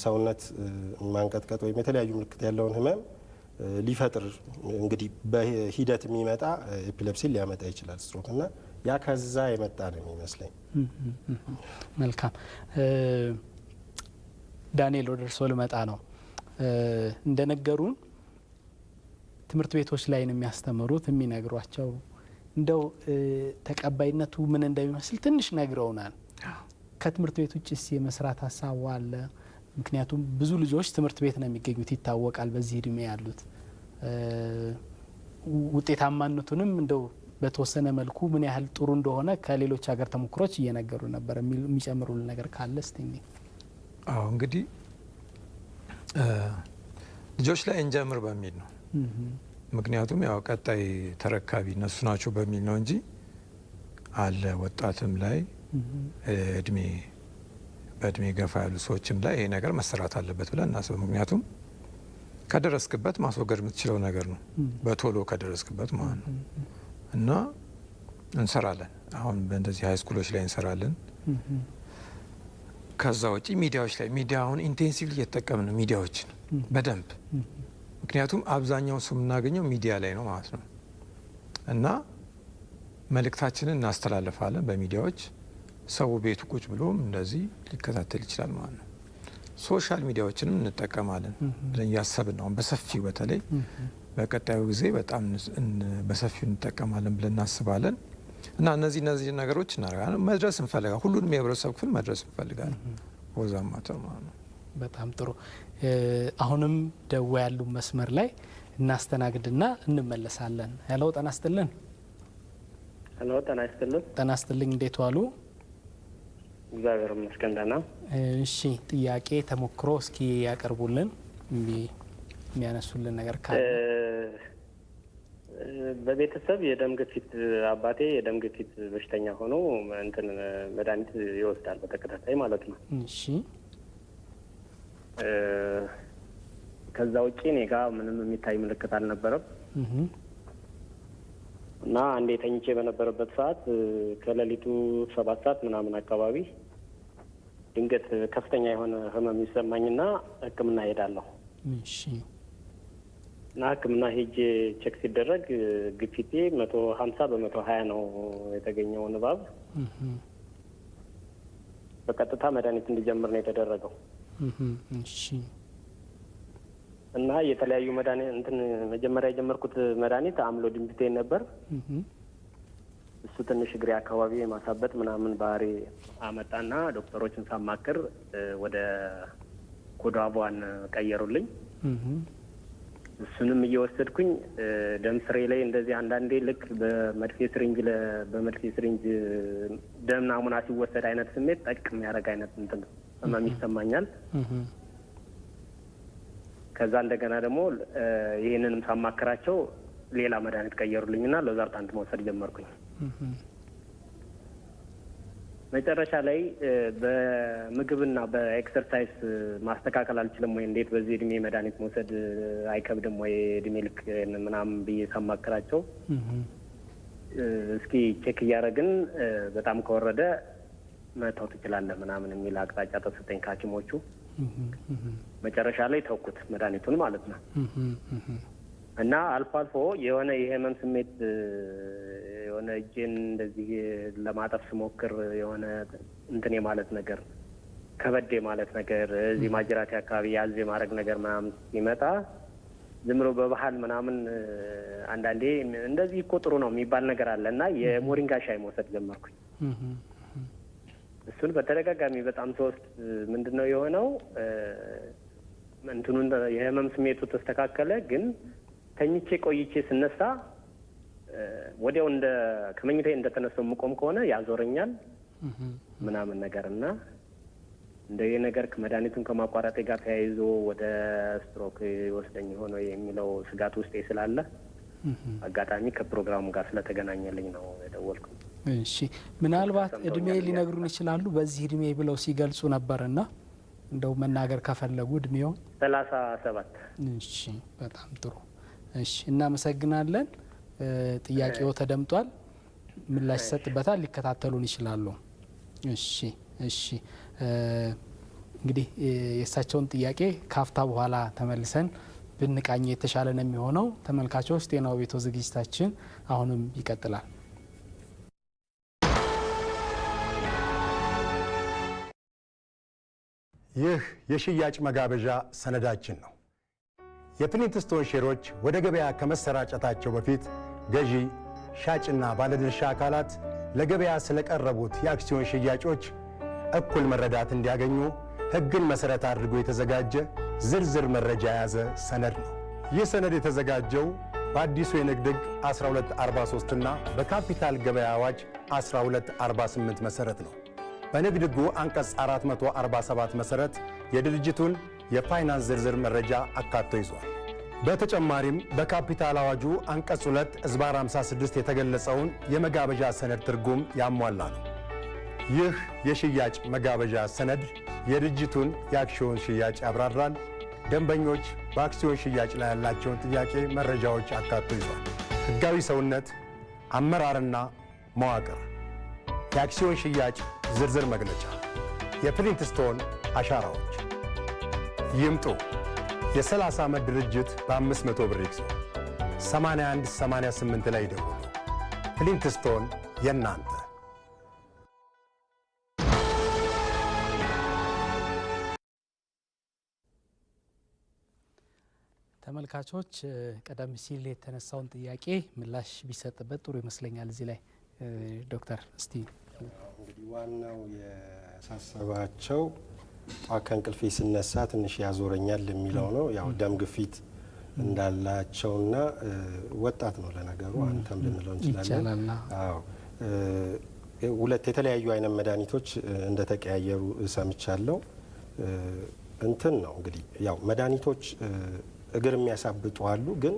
ሰውነት ማንቀጥቀጥ ወይም የተለያዩ ምልክት ያለውን ህመም ሊፈጥር እንግዲህ በሂደት የሚመጣ ኤፒሌፕሲ ሊያመጣ ይችላል ስትሮክ እና ያ ከዛ የመጣ ነው የሚመስለኝ።
መልካም ዳንኤል ወደ እርስዎ ልመጣ ነው። እንደነገሩን ትምህርት ቤቶች ላይ ነው የሚያስተምሩት የሚነግሯቸው። እንደው ተቀባይነቱ ምን እንደሚመስል ትንሽ ነግረውናል። ከትምህርት ቤት ውጭስ የመስራት ሀሳቡ አለ? ምክንያቱም ብዙ ልጆች ትምህርት ቤት ነው የሚገኙት ይታወቃል፣ በዚህ እድሜ ያሉት። ውጤታማነቱንም እንደው በተወሰነ መልኩ ምን ያህል ጥሩ እንደሆነ ከሌሎች ሀገር ተሞክሮች እየነገሩ ነበር። የሚጨምሩልን ነገር ካለ እስቲ።
እንግዲህ ልጆች ላይ እንጀምር በሚል ነው። ምክንያቱም ያው ቀጣይ ተረካቢ እነሱ ናቸው በሚል ነው እንጂ አለ ወጣትም ላይ በእድሜ ገፋ ያሉ ሰዎችም ላይ ይሄ ነገር መሰራት አለበት ብለን እናስብ። ምክንያቱም ከደረስክበት ማስወገድ የምትችለው ነገር ነው፣ በቶሎ ከደረስክበት ማለት ነው። እና እንሰራለን። አሁን በእንደዚህ ሀይ ስኩሎች ላይ እንሰራለን። ከዛ ውጪ ሚዲያዎች ላይ አሁን ኢንቴንሲቭሊ እየተጠቀምን ነው ሚዲያዎችን በደንብ ምክንያቱም አብዛኛው ሰው የምናገኘው ሚዲያ ላይ ነው ማለት ነው። እና መልእክታችንን እናስተላልፋለን በሚዲያዎች። ሰው ቤቱ ቁጭ ብሎም እንደዚህ ሊከታተል ይችላል ማለት ነው። ሶሻል ሚዲያዎችንም እንጠቀማለን ብለን እያሰብን ነው በሰፊው። በተለይ በቀጣዩ ጊዜ በጣም በሰፊው እንጠቀማለን ብለን እናስባለን እና እነዚህ ነገሮች እናደርጋለን። መድረስ እንፈልጋለን። ሁሉንም የህብረተሰብ ክፍል መድረስ እንፈልጋለን። ወዛማ ተማኑ
በጣም ጥሩ። አሁንም ደው ያሉ መስመር ላይ እናስተናግድና እንመለሳለን። ሄሎ ጤና ይስጥልን።
ሄሎ ጤና ይስጥልን።
ጤና ይስጥልኝ። እንዴት ዋሉ?
እግዚአብሔር ይመስገን ደህና።
እሺ ጥያቄ ተሞክሮ እስኪ ያቀርቡልን የሚያነሱልን ነገር ካለ።
በቤተሰብ የደም ግፊት አባቴ የደም ግፊት በሽተኛ ሆኖ እንትን መድኃኒት ይወስዳል በተከታታይ ማለት ነው።
እሺ
ከዛ ውጪ እኔ ጋር ምንም የሚታይ ምልክት አልነበረም እና አንዴ ተኝቼ በነበረበት ሰዓት ከሌሊቱ 7 ሰዓት ምናምን አካባቢ ድንገት ከፍተኛ የሆነ ህመም ይሰማኝና ሕክምና ሄዳለሁ።
እሺ
እና ሕክምና ሄጄ ቼክ ሲደረግ ግፊቴ 150/120 ነው የተገኘው ንባብ። በቀጥታ መድኃኒት እንዲጀምር ነው የተደረገው።
እሺ
እና የተለያዩ መድኃኒት እንትን መጀመሪያ የጀመርኩት መድኃኒት አምሎዲምፒቴን ነበር። እሱ ትንሽ እግሬ አካባቢ የማሳበጥ ምናምን ባህሪ አመጣና ዶክተሮችን ሳማክር ወደ ኮዳቫን ቀየሩልኝ። እሱንም እየወሰድኩኝ ደም ስሬ ላይ እንደዚህ አንዳንዴ ልክ በመድፌ ስሪንጅ ደም ናሙና ሲወሰድ አይነት ስሜት ጠቅ የሚያደርግ አይነት እንትን ህመም ይሰማኛል። ከዛ እንደገና ደግሞ ይህንንም ሳማክራቸው ሌላ መድኃኒት ቀየሩልኝና ሎዛርታንት መውሰድ ጀመርኩኝ። መጨረሻ ላይ በምግብና በኤክሰርሳይዝ ማስተካከል አልችልም ወይ እንዴት በዚህ እድሜ መድኃኒት መውሰድ አይከብድም ወይ እድሜ ልክ ምናምን ብዬ ሳማክራቸው እስኪ ቼክ እያደረግን በጣም ከወረደ መተው ትችላለህ ምናምን የሚል አቅጣጫ ተሰጠኝ ከሐኪሞቹ። መጨረሻ ላይ ተውኩት መድኃኒቱን ማለት ነው። እና አልፎ አልፎ የሆነ የህመም ስሜት የሆነ እጄን እንደዚህ ለማጠፍ ስሞክር የሆነ እንትን ማለት ነገር ከበዴ ማለት ነገር እዚህ ማጅራቴ አካባቢ ያዝ የማድረግ ነገር ምናምን ሲመጣ ዝም ብሎ በባህል ምናምን አንዳንዴ እንደዚህ እኮ ጥሩ ነው የሚባል ነገር አለ እና የሞሪንጋ ሻይ መውሰድ ጀመርኩኝ። እሱን በተደጋጋሚ በጣም ሶስት ምንድነው የሆነው እንትኑን የህመም ስሜቱ ተስተካከለ። ግን ተኝቼ ቆይቼ ስነሳ ወዲያው እንደ ከመኝታዬ እንደተነሳው የምቆም ከሆነ ያዞረኛል ምናምን ነገር እና እንደ ይሄ ነገር ከመድኃኒቱን ከማቋረጤ ጋር ተያይዞ ወደ ስትሮክ ይወስደኝ ሆኖ የሚለው ስጋት ውስጤ ስላለ አጋጣሚ ከፕሮግራሙ ጋር ስለተገናኘልኝ ነው የደወልኩት።
እሺ ምናልባት እድሜ ሊነግሩን ይችላሉ? በዚህ እድሜ ብለው ሲገልጹ ነበርና እንደው መናገር ከፈለጉ እድሜው
37።
እሺ በጣም ጥሩ። እሺ እናመሰግናለን። ጥያቄው ተደምጧል። ምላሽ ይሰጥበታል። ሊከታተሉን ይችላሉ። እሺ እሺ እንግዲህ የእሳቸውን ጥያቄ ካፍታ በኋላ ተመልሰን ብንቃኝ የተሻለ ነው የሚሆነው። ተመልካቾች ጤናው ቤቶ ዝግጅታችን አሁንም ይቀጥላል።
ይህ የሽያጭ መጋበዣ ሰነዳችን ነው። የፍሊንትስቶን ሼሮች ወደ ገበያ ከመሰራጨታቸው በፊት ገዢ፣ ሻጭና ባለድርሻ አካላት ለገበያ ስለቀረቡት የአክሲዮን ሽያጮች እኩል መረዳት እንዲያገኙ ሕግን መሰረት አድርጎ የተዘጋጀ ዝርዝር መረጃ የያዘ ሰነድ ነው። ይህ ሰነድ የተዘጋጀው በአዲሱ የንግድ ሕግ 1243 እና በካፒታል ገበያ አዋጅ 1248 መሰረት ነው። በንግድ ሕጉ አንቀጽ 447 መሰረት የድርጅቱን የፋይናንስ ዝርዝር መረጃ አካቶ ይዟል። በተጨማሪም በካፒታል አዋጁ አንቀጽ 2 ዝባር 56 የተገለጸውን የመጋበዣ ሰነድ ትርጉም ያሟላ ነው። ይህ የሽያጭ መጋበዣ ሰነድ የድርጅቱን የአክሲዮን ሽያጭ ያብራራል። ደንበኞች በአክሲዮን ሽያጭ ላይ ያላቸውን ጥያቄ መረጃዎች አካቶ ይዟል። ሕጋዊ ሰውነት፣ አመራርና መዋቅር፣ የአክሲዮን ሽያጭ ዝርዝር መግለጫ፣ የፍሊንትስቶን አሻራዎች። ይምጡ። የ30 ዓመት ድርጅት በ500 ብር ይግዙ። 8188 ላይ ደውሉ። ፍሊንትስቶን የእናንተ።
ተመልካቾች ቀደም ሲል የተነሳውን ጥያቄ ምላሽ ቢሰጥበት ጥሩ ይመስለኛል። እዚህ ላይ ዶክተር እስቲ
እንግዲህ ዋናው ያሳሰባቸው ጧት ከእንቅልፌ ስነሳ ትንሽ ያዞረኛል የሚለው ነው። ያው ደም ግፊት እንዳላቸውና ወጣት ነው ለነገሩ አንተም ልንለው እንችላለን። አዎ ሁለት የተለያዩ አይነት መድኃኒቶች እንደተቀያየሩ ሰምቻለሁ። እንትን ነው እንግዲህ ያው መድኃኒቶች እግር የሚያሳብጡ አሉ። ግን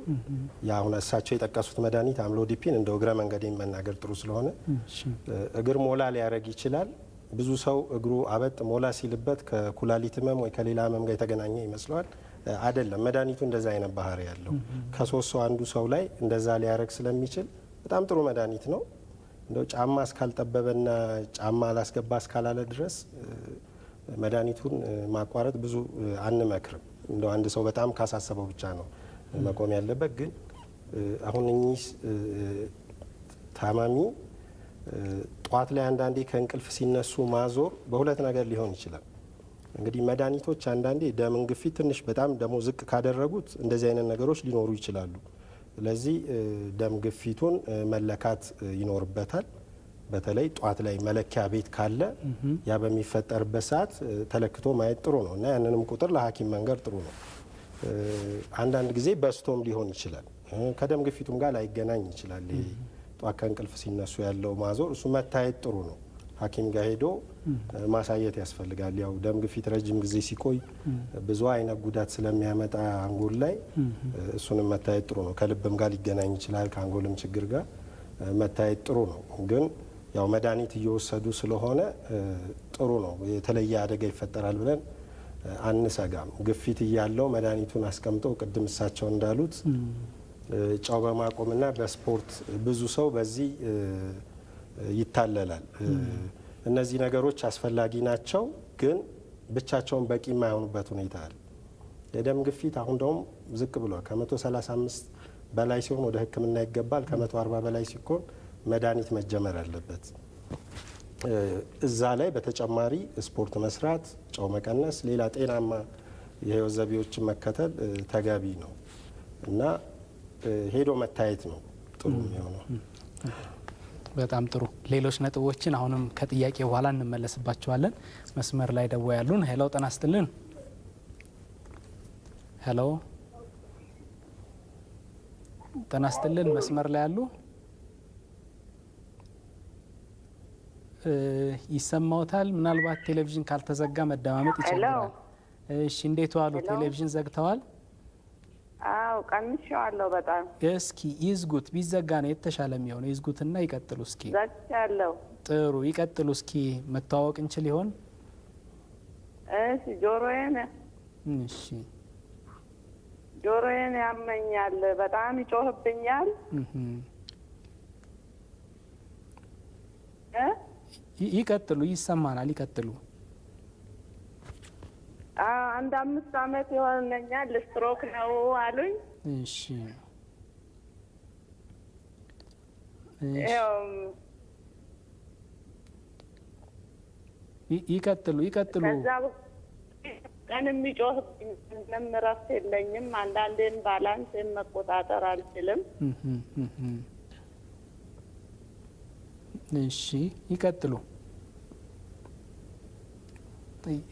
ያው እሳቸው የጠቀሱት መድኃኒት አምሎዲፒን እንደ እግረ መንገዴን መናገር ጥሩ ስለሆነ እግር ሞላ ሊያደርግ ይችላል። ብዙ ሰው እግሩ አበጥ ሞላ ሲልበት ከኩላሊት ህመም ወይ ከሌላ ህመም ጋር የተገናኘ ይመስለዋል። አይደለም። መድኃኒቱ እንደዛ አይነት ባህሪ ያለው ከሶስት ሰው አንዱ ሰው ላይ እንደዛ ሊያደርግ ስለሚችል በጣም ጥሩ መድኃኒት ነው። እንደው ጫማ እስካልጠበበና ጫማ አላስገባ እስካላለ ድረስ መድኃኒቱን ማቋረጥ ብዙ አንመክርም። እንደው አንድ ሰው በጣም ካሳሰበው ብቻ ነው መቆም ያለበት። ግን አሁን እኚህ ታማሚ ጧት ላይ አንዳንዴ ከእንቅልፍ ሲነሱ ማዞር በሁለት ነገር ሊሆን ይችላል። እንግዲህ መድኃኒቶች አንዳንዴ ደምን ግፊት ትንሽ በጣም ደግሞ ዝቅ ካደረጉት እንደዚህ አይነት ነገሮች ሊኖሩ ይችላሉ። ስለዚህ ደም ግፊቱን መለካት ይኖርበታል። በተለይ ጧት ላይ መለኪያ ቤት ካለ ያ በሚፈጠርበት ሰዓት ተለክቶ ማየት ጥሩ ነው እና ያንንም ቁጥር ለሐኪም መንገር ጥሩ ነው። አንዳንድ ጊዜ በስቶም ሊሆን ይችላል። ከደም ግፊቱም ጋር ላይገናኝ ይችላል። ጧት ከእንቅልፍ ሲነሱ ያለው ማዞር እሱ መታየት ጥሩ ነው። ሐኪም ጋር ሄዶ ማሳየት ያስፈልጋል። ያው ደም ግፊት ረጅም ጊዜ ሲቆይ ብዙ አይነት ጉዳት ስለሚያመጣ አንጎል ላይ እሱንም መታየት ጥሩ ነው። ከልብም ጋር ሊገናኝ ይችላል። ከአንጎልም ችግር ጋር መታየት ጥሩ ነው። ግን ያው መድኃኒት እየወሰዱ ስለሆነ ጥሩ ነው። የተለየ አደጋ ይፈጠራል ብለን አንሰጋም። ግፊት እያለው መድኃኒቱን አስቀምጠው ቅድም እሳቸው እንዳሉት ጨው በማቆምና በስፖርት ብዙ ሰው በዚህ ይታለላል። እነዚህ ነገሮች አስፈላጊ ናቸው፣ ግን ብቻቸውን በቂ የማይሆኑበት ሁኔታ አለ። የደም ግፊት አሁን ደግሞ ዝቅ ብሏል። ከ135 በላይ ሲሆን ወደ ሕክምና ይገባል። ከ140 በላይ ሲሆን መድኃኒት መጀመር አለበት። እዛ ላይ በተጨማሪ ስፖርት መስራት፣ ጨው መቀነስ፣ ሌላ ጤናማ የህይወት ዘይቤዎችን መከተል ተገቢ ነው እና ሄዶ መታየት ነው ጥሩ የሚሆነው።
በጣም ጥሩ። ሌሎች ነጥቦችን አሁንም ከጥያቄ በኋላ እንመለስባቸዋለን። መስመር ላይ ደዋ ያሉን ሄሎ፣ ጤና ይስጥልን። ሄሎ፣ ጤና ይስጥልን። መስመር ላይ ያሉ ይሰማዎታል? ምናልባት ቴሌቪዥን ካልተዘጋ መደማመጥ ይቸግራል። እሺ፣ እንዴት ዋሉ? ቴሌቪዥን ዘግተዋል?
አው ቀንሼዋለሁ በጣም።
እስኪ ይዝጉት። ቢዘጋ ነው የተሻለ የሚሆነው። ይዝጉትና ይቀጥሉ እስኪ።
ዘግቻለሁ።
ጥሩ፣ ይቀጥሉ እስኪ። መተዋወቅ እንችል ይሆን?
እሺ፣ ጆሮዬን ጆሮዬን ያመኛል፣ በጣም ይጮህብኛል።
ይቀጥሉ፣ ይሰማናል። ይቀጥሉ።
አንድ 5 ዓመት ይሆነኛል። ስትሮክ ነው አሉኝ።
እሺ፣ ይቀጥሉ፣ ይቀጥሉ።
ከዛ ቀን የሚጮህብኝ ምንም እረፍት የለኝም። አንዳንዴን ባላንስን መቆጣጠር አልችልም።
እሺ፣ ይቀጥሉ።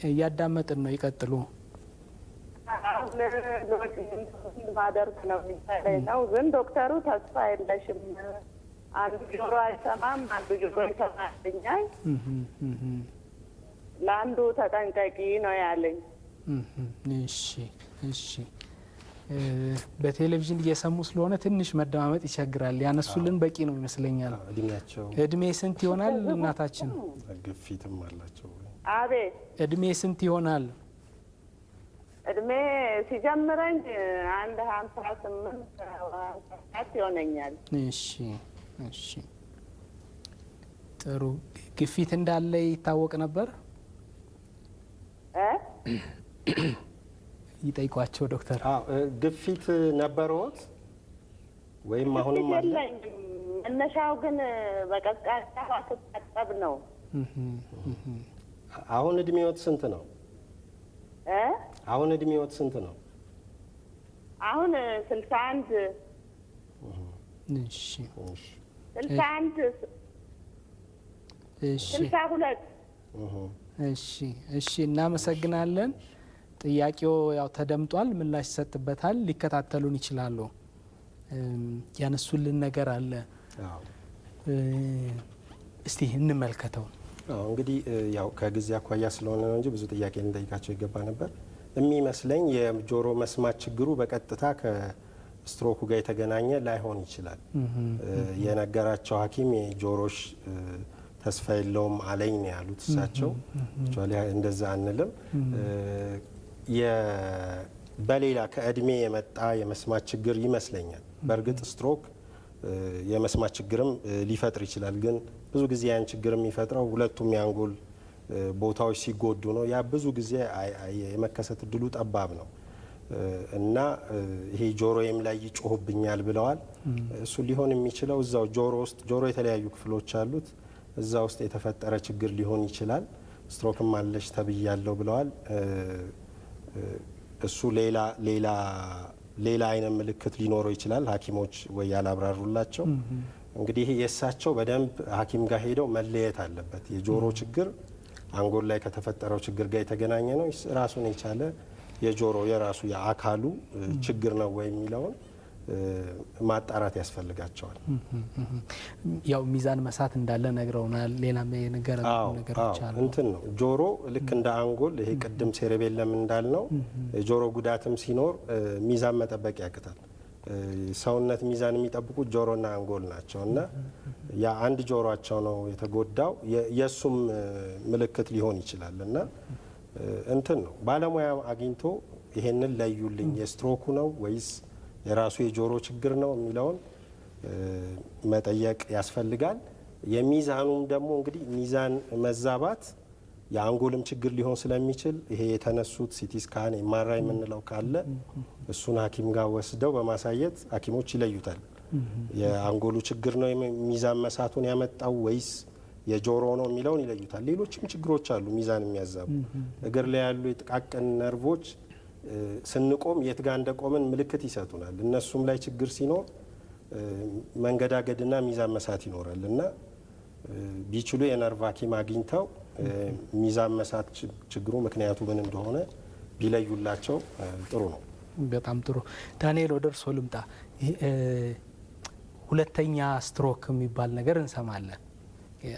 እያዳመጥን ነው። ይቀጥሉ።
ማደርግ ነው የሚሰለኝ ነው። ግን ዶክተሩ ተስፋ የለሽም፣ አንዱ ጆሮ አይሰማም፣ አንዱ ጆሮ ይሰማልኛል፣ ለአንዱ ተጠንቀቂ ነው ያለኝ።
እሺ፣ እሺ። በቴሌቪዥን እየሰሙ ስለሆነ ትንሽ መደማመጥ ይቸግራል። ያነሱልን በቂ ነው ይመስለኛል። እድሜ ስንት ይሆናል እናታችን?
ግፊትም አላቸው።
አቤት።
እድሜ ስንት ይሆናል?
እድሜ ሲጀምረኝ 58 ይሆነኛል።
እሺ፣ እሺ። ጥሩ። ግፊት እንዳለ ይታወቅ ነበር? ይጠይቋቸው ዶክተር።
ግፊት ነበረዎት ወይም አሁንም አለ?
መነሻው ግን በቀዝቃዛ ስታጠብ ነው።
አሁን እድሜዎት ስንት ነው? አሁን እድሜዎት ስንት ነው?
አሁን 61
እሺ
61
እሺ
62
እሺ እናመሰግናለን። ጥያቄው ያው ተደምጧል፣ ምላሽ ይሰጥበታል። ሊከታተሉን ይችላሉ። ያነሱልን ነገር አለ። እስቲ እንመልከተው።
እንግዲህ ያው ከጊዜ አኳያ ስለሆነ ነው እንጂ ብዙ ጥያቄ ልንጠይቃቸው ይገባ ነበር። የሚመስለኝ የጆሮ መስማት ችግሩ በቀጥታ ከስትሮኩ ጋር የተገናኘ ላይሆን ይችላል። የነገራቸው ሐኪም የጆሮሽ ተስፋ የለውም አለኝ ነው ያሉት እሳቸው። እንደዛ አንልም። በሌላ ከእድሜ የመጣ የመስማት ችግር ይመስለኛል። በእርግጥ ስትሮክ የመስማት ችግርም ሊፈጥር ይችላል። ግን ብዙ ጊዜ ያን ችግር የሚፈጥረው ሁለቱም የአንጎል ቦታዎች ሲጎዱ ነው። ያ ብዙ ጊዜ የመከሰት እድሉ ጠባብ ነው እና ይሄ ጆሮዬም ላይ ይጮህብኛል ብለዋል። እሱ ሊሆን የሚችለው እዛው ጆሮ ውስጥ ጆሮ የተለያዩ ክፍሎች አሉት። እዛ ውስጥ የተፈጠረ ችግር ሊሆን ይችላል። ስትሮክም አለሽ ተብያለሁ ብለዋል። እሱ ሌላ አይነት ምልክት ሊኖረው ይችላል። ሐኪሞች ወይ ያላብራሩላቸው። እንግዲህ የእሳቸው በደንብ ሐኪም ጋር ሄደው መለየት አለበት። የጆሮ ችግር አንጎል ላይ ከተፈጠረው ችግር ጋር የተገናኘ ነው፣ ራሱን የቻለ የጆሮ የራሱ የአካሉ ችግር ነው ወይ የሚለውን ማጣራት ያስፈልጋቸዋል።
ያው ሚዛን መሳት እንዳለ ነግረውናል። ሌላም ነገሮች አሉ።
እንትን ነው ጆሮ ልክ እንደ አንጎል ይሄ ቅድም ሴሬቤለም እንዳልነው የጆሮ ጉዳትም ሲኖር ሚዛን መጠበቅ ያቅታል። ሰውነት ሚዛን የሚጠብቁት ጆሮና አንጎል ናቸው እና ያ አንድ ጆሮአቸው ነው የተጎዳው የእሱም ምልክት ሊሆን ይችላል እና እንትን ነው ባለሙያ አግኝቶ ይሄንን ለዩልኝ የስትሮኩ ነው ወይስ የራሱ የጆሮ ችግር ነው የሚለውን መጠየቅ ያስፈልጋል። የሚዛኑም ደግሞ እንግዲህ ሚዛን መዛባት የአንጎልም ችግር ሊሆን ስለሚችል ይሄ የተነሱት ሲቲ ስካን ኤምአርአይ የምንለው ካለ እሱን ሐኪም ጋር ወስደው በማሳየት ሐኪሞች ይለዩታል። የአንጎሉ ችግር ነው ሚዛን መሳቱን ያመጣው ወይስ የጆሮ ነው የሚለውን ይለዩታል። ሌሎችም ችግሮች አሉ ሚዛን የሚያዛቡ እግር ላይ ያሉ የጥቃቅን ነርቮች ስንቆም የት ጋር እንደቆምን ምልክት ይሰጡናል። እነሱም ላይ ችግር ሲኖር መንገዳገድና ሚዛን መሳት ይኖራል እና ቢችሉ የነርቭ ሐኪም አግኝተው ሚዛን መሳት ችግሩ ምክንያቱ ምን እንደሆነ ቢለዩላቸው ጥሩ ነው።
በጣም ጥሩ። ዳንኤል ወደ እርስዎ ልምጣ። ሁለተኛ ስትሮክ የሚባል ነገር እንሰማለን።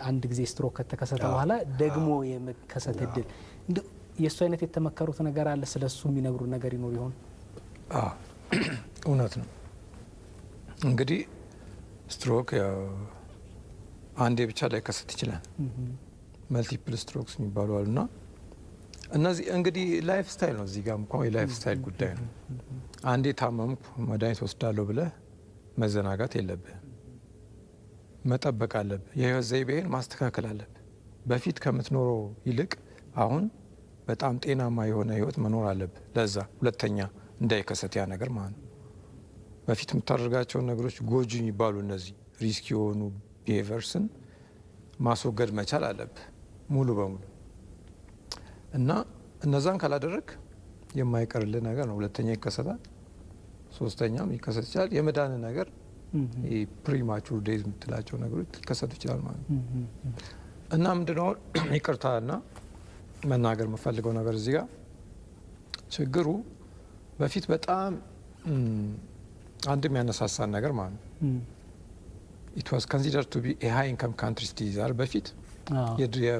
አንድ ጊዜ ስትሮክ ከተከሰተ በኋላ ደግሞ የመከሰት እድል የእሱ አይነት የተመከሩት ነገር አለ? ስለ እሱ የሚነግሩ ነገር ይኖር ይሆን?
እውነት ነው። እንግዲህ ስትሮክ አንዴ ብቻ ላይከሰት ይችላል። መልቲፕል ስትሮክስ የሚባሉ አሉና እነዚህ እንግዲህ ላይፍ ስታይል ነው። እዚህ ጋር እንኳን የላይፍ ስታይል ጉዳይ ነው። አንዴ ታመምኩ መድኃኒት ወስዳለሁ ብለህ መዘናጋት የለብህ፣ መጠበቅ አለብህ። የህይወት ዘይቤህን ማስተካከል አለብህ። በፊት ከምትኖረው ይልቅ አሁን በጣም ጤናማ የሆነ ህይወት መኖር አለብህ። ለዛ ሁለተኛ እንዳይከሰት ያ ነገር ማለት ነው። በፊት የምታደርጋቸውን ነገሮች ጎጂ የሚባሉ እነዚህ ሪስክ የሆኑ ቢሄቨርስን ማስወገድ መቻል አለብህ ሙሉ በሙሉ እና እነዛን ካላደረግ የማይቀርልህ ነገር ነው። ሁለተኛ ይከሰታል፣ ሶስተኛም ሊከሰት ይችላል። የመዳን ነገር ፕሪማቹር ዴዝ የምትላቸው ነገሮች ሊከሰቱ ይችላል ማለት ነው እና ምንድነው ይቅርታና መናገር የምፈልገው ነገር እዚህ ጋር ችግሩ በፊት በጣም አንድ የሚያነሳሳን ነገር ማለት ነው it was considered to be a high income countries ይዛል በፊት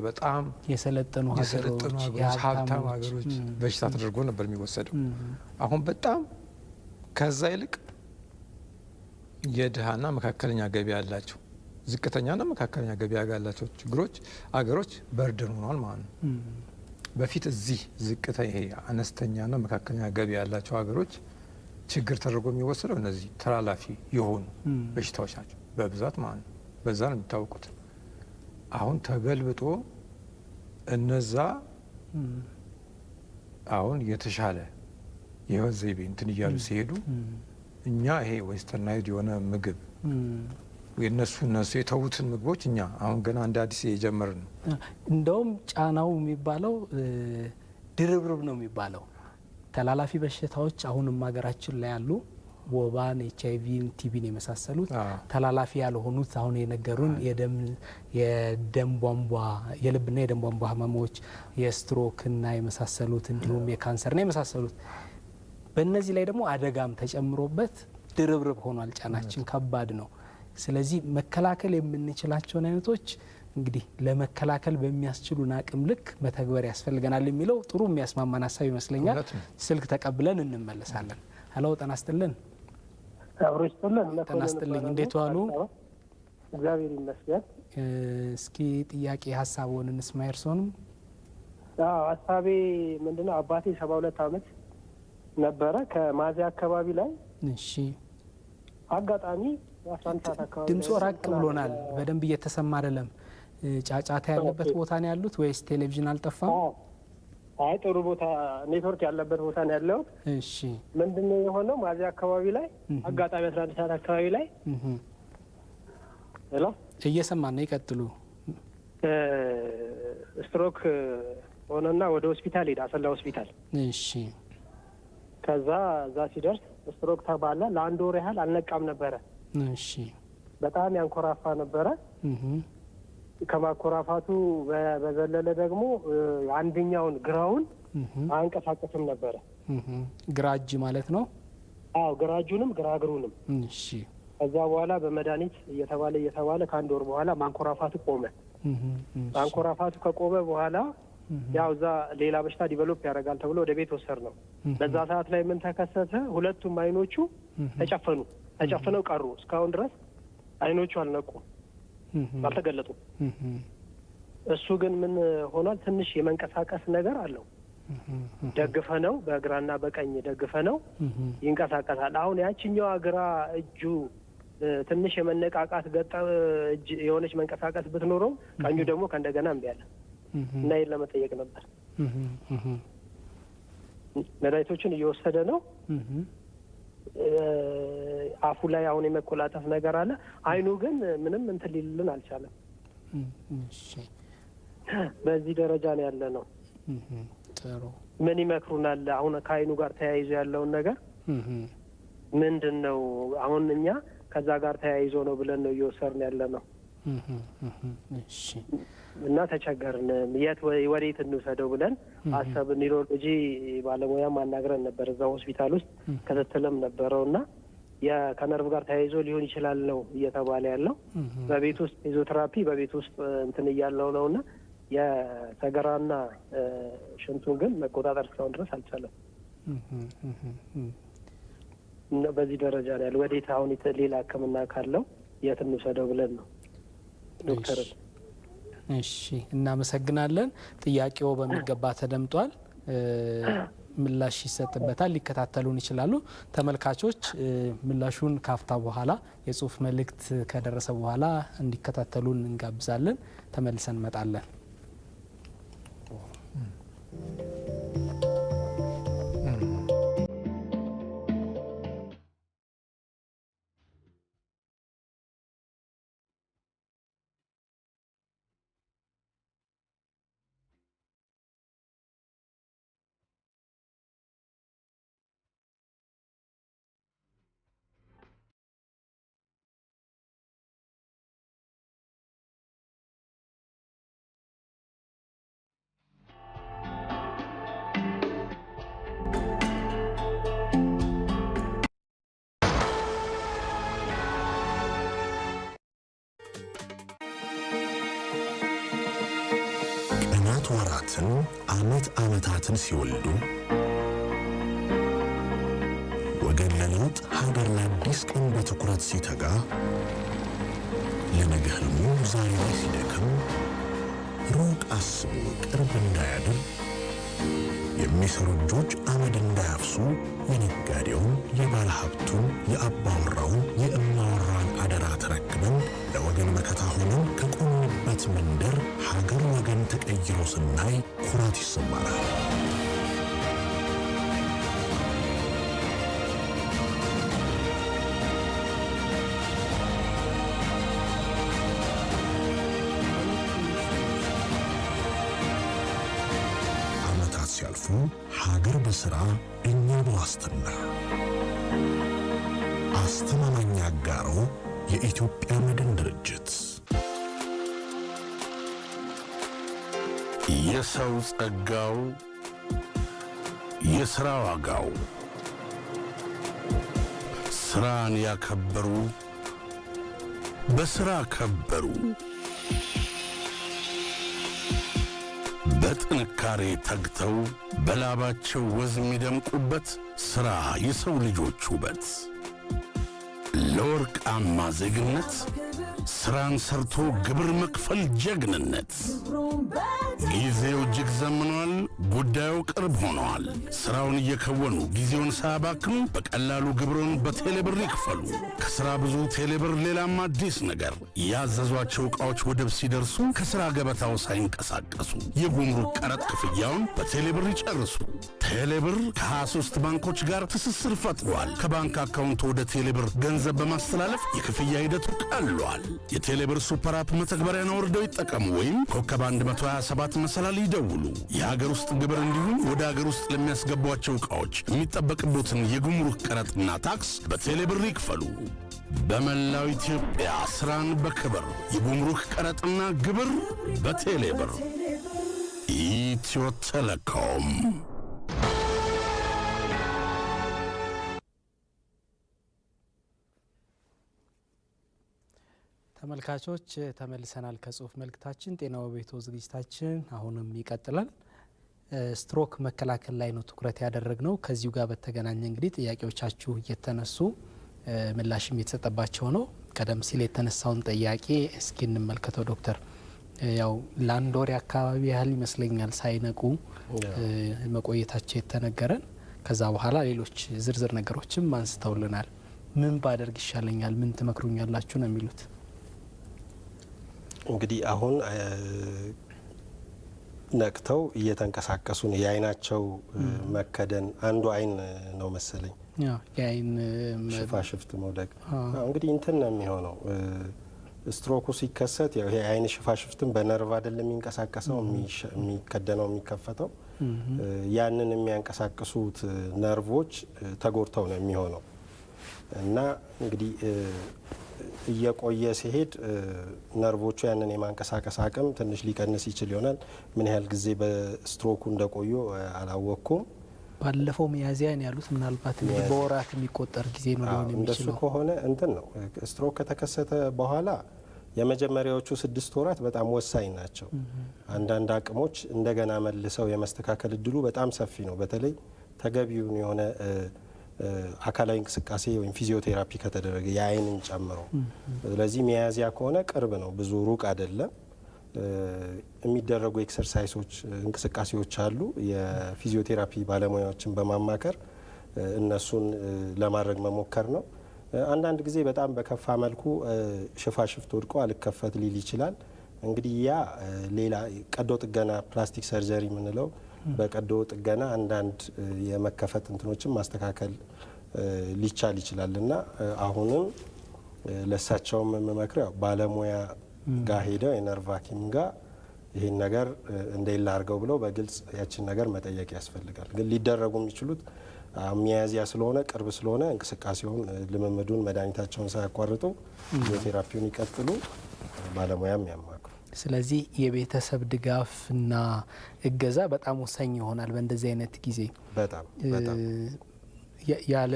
በጣም
የሰለጠኑ ሀገሮች
ሀብታም ሀገሮች በሽታ ተደርጎ ነበር የሚወሰደው። አሁን በጣም ከዛ ይልቅ የድሃና መካከለኛ ገቢ ያላቸው ዝቅተኛና መካከለኛ ገቢ ያላቸው አገሮች በርደን ሆኗል ማለት ነው። በፊት እዚህ ዝቅተኛ ይሄ አነስተኛና መካከለኛ ገቢ ያላቸው ሀገሮች ችግር ተደርጎ የሚወሰደው እነዚህ ተላላፊ የሆኑ በሽታዎች ናቸው በብዛት ማለት ነው። በዛ ነው የሚታወቁት። አሁን ተገልብጦ እነዛ አሁን የተሻለ የህይወት ዘይቤ እንትን እያሉ ሲሄዱ እኛ ይሄ ዌስተርናይዝድ የሆነ ምግብ እነሱ የተዉትን ምግቦች እኛ አሁን ገና እንደ አዲስ የጀመርን ነው።
እንደውም ጫናው የሚባለው ድርብርብ ነው የሚባለው። ተላላፊ በሽታዎች አሁንም ሀገራችን ላይ ያሉ ወባን፣ ኤችአይቪን፣ ቲቢን የመሳሰሉት ተላላፊ ያልሆኑት አሁን የነገሩን የደም ቧንቧ የልብና የደም ቧንቧ ህመሞች የስትሮክና የመሳሰሉት እንዲሁም የካንሰርና የመሳሰሉት በእነዚህ ላይ ደግሞ አደጋም ተጨምሮበት ድርብርብ ሆኗል። ጫናችን ከባድ ነው። ስለዚህ መከላከል የምንችላቸውን አይነቶች እንግዲህ ለመከላከል በሚያስችሉን አቅም ልክ መተግበር ያስፈልገናል የሚለው ጥሩ የሚያስማማን ሀሳብ ይመስለኛል። ስልክ ተቀብለን እንመለሳለን። ሄሎ ጤና ይስጥልን።
አብሮ ይስጥልን።
ጤና ይስጥልኝ። እንዴት ዋሉ?
እግዚአብሔር ይመስገን።
እስኪ ጥያቄ ሀሳቡን እንስማ። እርስዎንም?
ሀሳቤ ምንድነው? አባቴ 72 ዓመት ነበረ ከማዚያ አካባቢ ላይ
እሺ፣
አጋጣሚ 11 ሰዓት አካባቢ
ድምጾ ራቅ ብሎናል። በደንብ እየተሰማ አይደለም። ጫጫታ ያለበት ቦታ ነው ያሉት ወይስ ቴሌቪዥን አልጠፋም?
አይ ጥሩ ቦታ ኔትወርክ ያለበት ቦታ ነው ያለው።
እሺ
ምንድነው የሆነው? ማዚያ አካባቢ ላይ አጋጣሚ 11 ሰዓት አካባቢ ላይ ሄሎ፣
እየሰማን ነው። ይቀጥሉ።
ስትሮክ ሆነና ወደ ሆስፒታል ሄደ፣ አሰላ ሆስፒታል።
እሺ
ከዛ እዛ ሲደርስ ስትሮክ ተባለ። ለአንድ ወር ያህል አልነቃም ነበረ።
እሺ
በጣም ያንኮራፋ ነበረ። ከማኮራፋቱ በዘለለ ደግሞ አንደኛውን ግራውን አንቀሳቀስም ነበረ።
ግራ እጅ ማለት ነው?
አዎ ግራ እጁንም ግራ እግሩንም።
እሺ
ከዛ በኋላ በመድኃኒት እየተባለ ከአንድ ወር በኋላ ማንኮራፋቱ ቆመ። ማንኮራፋቱ ከቆመ በኋላ ያው እዛ ሌላ በሽታ ዲቨሎፕ ያደርጋል ተብሎ ወደ ቤት ወሰድ ነው። በዛ ሰዓት ላይ ምን ተከሰተ? ሁለቱም አይኖቹ ተጨፍነው ቀሩ። እስካሁን ድረስ አይኖቹ አልነቁም፣ አልተገለጡም። እሱ ግን ምን ሆኗል? ትንሽ የመንቀሳቀስ ነገር አለው። ደግፈነው በግራና በቀኝ ደግፈነው ይንቀሳቀሳል። አሁን ያችኛዋ ግራ እጁ ትንሽ የመነቃቃት እጅ የሆነች መንቀሳቀስ ብትኖረው ቀኙ ደግሞ ከእንደገና እምቢ አለ እና ይሄን ለመጠየቅ ነበር። መድኃኒቶችን እየወሰደ ነው። አፉ ላይ አሁን የመኮላተፍ ነገር አለ። አይኑ ግን ምንም እንትን ሊልልን አልቻለም። በዚህ ደረጃ ነው ያለ ነው።
ጥሩ።
ምን ይመክሩናል? አሁን ከአይኑ ጋር ተያይዞ ያለውን ነገር ምንድን ነው? አሁን እኛ ከዛ ጋር ተያይዞ ነው ብለን ነው እየወሰድን ያለ ነው እና ተቸገርን። ወዴት እንውሰደው ብለን አሰብን። ኒውሮሎጂ ባለሙያም አናግረን ነበር እዛ ሆስፒታል ውስጥ ክትትልም ነበረው እና ከነርቭ ጋር ተያይዞ ሊሆን ይችላል ነው እየተባለ ያለው። በቤት ውስጥ ፊዚዮቴራፒ በቤት ውስጥ እንትን እያለው ነው እና የሰገራና ሽንቱን ግን መቆጣጠር እስካሁን ድረስ አልቻለም። በዚህ ደረጃ ነው ያለ። ወዴት አሁን ሌላ ሕክምና ካለው የት እንውሰደው ብለን ነው ዶክተርን።
እሺ እናመሰግናለን። ጥያቄው በሚገባ ተደምጧል። ምላሽ ይሰጥበታል። ሊከታተሉን ይችላሉ። ተመልካቾች ምላሹን ካፍታ በኋላ የጽሁፍ መልእክት ከደረሰ በኋላ እንዲከታተሉን እንጋብዛለን። ተመልሰን እንመጣለን።
ወራትን ዓመታትን ሲወልዱ ወገን ለለውጥ ሀገር ለአዲስ ቀን በትኩረት ሲተጋ ለነገ ህልሙ ዛሬ ላይ ሲደክም ሩቅ አስቦ ቅርብ እንዳያድር የሚሰሩ እጆች አመድ እንዳያፍሱ የነጋዴውን የባለ ሀብቱን የአባወራውን የእማወራን አደራ ተረክበን ለወገን መከታ ሆነን ከቆምንበት መንደር ሀገር ወገን ተቀይሮ ስናይ ኩራት ይሰማናል። ሲያልፉ ሀገር በሥራ እኛ በዋስትና አስተማማኝ አጋሮ የኢትዮጵያ መድን ድርጅት።
የሰው ጸጋው የሥራ ዋጋው ሥራን ያከበሩ በሥራ ከበሩ። በጥንካሬ ተግተው በላባቸው ወዝ የሚደምቁበት ሥራ የሰው ልጆች ውበት። ለወርቃማ ዜግነት ሥራን ሰርቶ ግብር መክፈል ጀግንነት። ጊዜው እጅግ ዘምኗል፣ ጉዳዩ ቅርብ ሆነዋል። ሥራውን እየከወኑ ጊዜውን ሳያባክኑ በቀላሉ ግብሩን በቴሌብር ይክፈሉ። ከሥራ ብዙ ቴሌብር ሌላም አዲስ ነገር። ያዘዟቸው ዕቃዎች ወደብ ሲደርሱ ከሥራ ገበታው ሳይንቀሳቀሱ የጉምሩክ ቀረጥ ክፍያውን በቴሌብር ይጨርሱ። ቴሌብር ከ23 ባንኮች ጋር ትስስር ፈጥሯል። ከባንክ አካውንት ወደ ቴሌብር ገንዘብ በማስተላለፍ የክፍያ ሂደቱ ቀሏል። የቴሌብር ሱፐር አፕ መተግበሪያን አውርደው ይጠቀሙ ወይም ኮከብ 127 መሰላል ይደውሉ። የሀገር ውስጥ ግብር እንዲሁም ወደ ሀገር ውስጥ ለሚያስገቧቸው ዕቃዎች የሚጠበቅቦትን የጉምሩክ ቀረጥና ታክስ በቴሌብር ይክፈሉ። በመላው ኢትዮጵያ ሥራን በክብር የጉምሩክ ቀረጥና ግብር በቴሌብር። ኢትዮ ቴሌኮም።
ተመልካቾች ተመልሰናል ከጽሁፍ መልእክታችን። ጤናው ቤቶ ዝግጅታችን አሁንም ይቀጥላል። ስትሮክ መከላከል ላይ ነው ትኩረት ያደረግነው። ከዚሁ ጋር በተገናኘ እንግዲህ ጥያቄዎቻችሁ እየተነሱ ምላሽም የተሰጠባቸው ነው። ቀደም ሲል የተነሳውን ጥያቄ እስኪ እንመልከተው ዶክተር። ያው ለአንድ ወር አካባቢ ያህል ይመስለኛል ሳይነቁ መቆየታቸው የተነገረን። ከዛ በኋላ ሌሎች ዝርዝር ነገሮችም አንስተውልናል። ምን ባደርግ ይሻለኛል፣ ምን ትመክሩኛላችሁ ነው የሚሉት።
እንግዲህ አሁን ነቅተው እየተንቀሳቀሱ ነው። የአይናቸው መከደን አንዱ አይን ነው መሰለኝ
የአይን
ሽፋሽፍት መውደቅ እንግዲህ እንትን ነው የሚሆነው። ስትሮኩ ሲከሰት ያው ይሄ አይን ሽፋሽፍትን በነርቭ አይደለም የሚንቀሳቀሰው የሚከደነው የሚከፈተው። ያንን የሚያንቀሳቅሱት ነርቮች ተጎድተው ነው የሚሆነው እና እንግዲህ እየቆየ ሲሄድ ነርቮቹ ያንን የማንቀሳቀስ አቅም ትንሽ ሊቀንስ ይችል ይሆናል። ምን ያህል ጊዜ በስትሮኩ እንደቆዩ አላወቅኩም።
ባለፈው ሚያዝያ ነው ያሉት። ምናልባት በወራት የሚቆጠር ጊዜ ነው ሊሆን የሚችለው።
እንደሱ ከሆነ እንትን ነው ስትሮክ ከተከሰተ በኋላ የመጀመሪያዎቹ 6 ወራት በጣም ወሳኝ ናቸው። አንዳንድ አቅሞች እንደገና መልሰው የመስተካከል እድሉ በጣም ሰፊ ነው። በተለይ ተገቢውን የሆነ አካላዊ እንቅስቃሴ ወይም ፊዚዮቴራፒ ከተደረገ የአይንን ጨምሮ። ስለዚህ ሚያዝያ ከሆነ ቅርብ ነው፣ ብዙ ሩቅ አይደለም። የሚደረጉ ኤክሰርሳይሶች እንቅስቃሴዎች አሉ። የፊዚዮቴራፒ ባለሙያዎችን በማማከር እነሱን ለማድረግ መሞከር ነው። አንዳንድ ጊዜ በጣም በከፋ መልኩ ሽፋሽፍት ወድቆ አልከፈት ሊል ይችላል። እንግዲህ ያ ሌላ ቀዶ ጥገና ፕላስቲክ ሰርጀሪ የምንለው በቀዶ ጥገና አንዳንድ የመከፈት እንትኖችን ማስተካከል ሊቻል ይችላል እና አሁንም ለሳቸውም የምመክረው ባለሙያ ጋር ሄደው የነርቭ ሐኪም ጋር ይህን ነገር እንደሌላ አድርገው ብለው በግልጽ ያችን ነገር መጠየቅ ያስፈልጋል። ግን ሊደረጉ የሚችሉት ሚያዝያ ስለሆነ ቅርብ ስለሆነ እንቅስቃሴውን፣ ልምምዱን፣ መድኃኒታቸውን ሳያቋርጡ ፊዚዮቴራፒውን ይቀጥሉ፣ ባለሙያም ያማክሩ።
ስለዚህ የቤተሰብ ድጋፍና እገዛ በጣም ወሳኝ ይሆናል በእንደዚህ አይነት ጊዜ።
በጣም
ያለ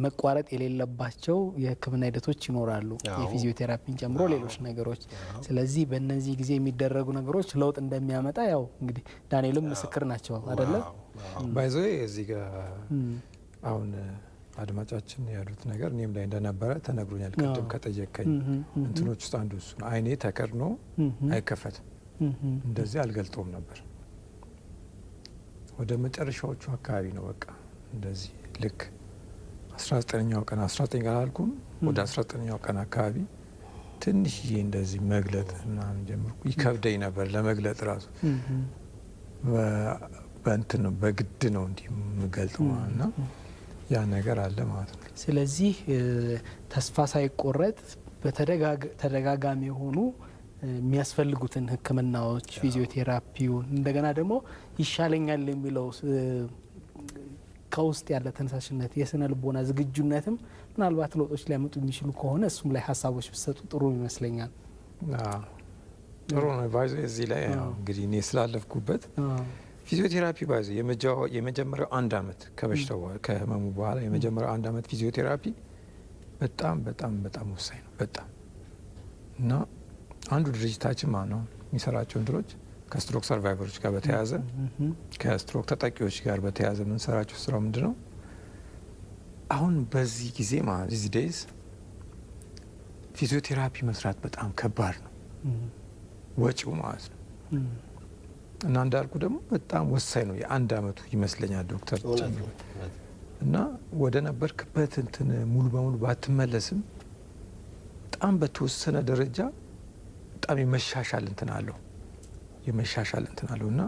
መቋረጥ የሌለባቸው የሕክምና ሂደቶች ይኖራሉ፣ የፊዚዮቴራፒን ጨምሮ ሌሎች ነገሮች። ስለዚህ በእነዚህ ጊዜ የሚደረጉ ነገሮች ለውጥ እንደሚያመጣ ያው እንግዲህ ዳንኤልም ምስክር ናቸው አይደለም?
ባይዞ እዚህ ጋር አሁን አድማጫችን ያሉት ነገር እኔም ላይ እንደነበረ ተነግሮኛል። ቅድም ከጠየቀኝ እንትኖች ውስጥ አንዱ እሱ ነው። አይኔ ተከድኖ አይከፈትም፣ እንደዚህ አልገልጠውም ነበር። ወደ መጨረሻዎቹ አካባቢ ነው በቃ እንደዚህ ልክ 19ኛው ቀን 19 ቀን አልኩም፣ ወደ 19ኛው ቀን አካባቢ ትንሽዬ እንደዚህ መግለጥ ምናምን ጀምርኩ። ይከብደኝ ነበር ለመግለጥ ራሱ በእንትን ነው በግድ ነው እንዲህ የምገልጠው እና ያ ነገር አለ ማለት ነው።
ስለዚህ ተስፋ ሳይቆረጥ በተደጋጋሚ የሆኑ የሚያስፈልጉትን ሕክምናዎች ፊዚዮቴራፒውን እንደገና ደግሞ ይሻለኛል የሚለው ከውስጥ ያለ ተነሳሽነት የስነ ልቦና ዝግጁነትም ምናልባት ለውጦች ሊያመጡ የሚችሉ ከሆነ እሱም ላይ ሀሳቦች ቢሰጡ ጥሩ ይመስለኛል።
ጥሩ ነው። ባይዞ እዚህ ላይ እንግዲህ እኔ ስላለፍኩበት ፊዚዮቴራፒ ባይዞ የመጀመሪያው 1 አመት ከበሽታው ከህመሙ በኋላ የመጀመሪያው 1 አመት ፊዚዮቴራፒ በጣም በጣም በጣም ወሳኝ ነው። በጣም እና አንዱ ድርጅታችን ማለት ነው የሚሰራቸው እንትኖች ከስትሮክ ሰርቫይቨሮች ጋር በተያያዘ ከስትሮክ ተጠቂዎች ጋር በተያያዘ የምንሰራቸው ስራው ምንድን ነው? አሁን በዚህ ጊዜ ማለት እዚህ ዴይዝ ፊዚዮቴራፒ መስራት በጣም ከባድ ነው፣ ወጪው ማለት ነው። እና እንዳልኩ ደግሞ በጣም ወሳኝ ነው። የ1 አመቱ ይመስለኛል ዶክተር ጨምሮ እና ወደ ነበርክበት እንትን ሙሉ በሙሉ ባትመለስም በጣም በተወሰነ ደረጃ በጣም የመሻሻል እንትን አለው እና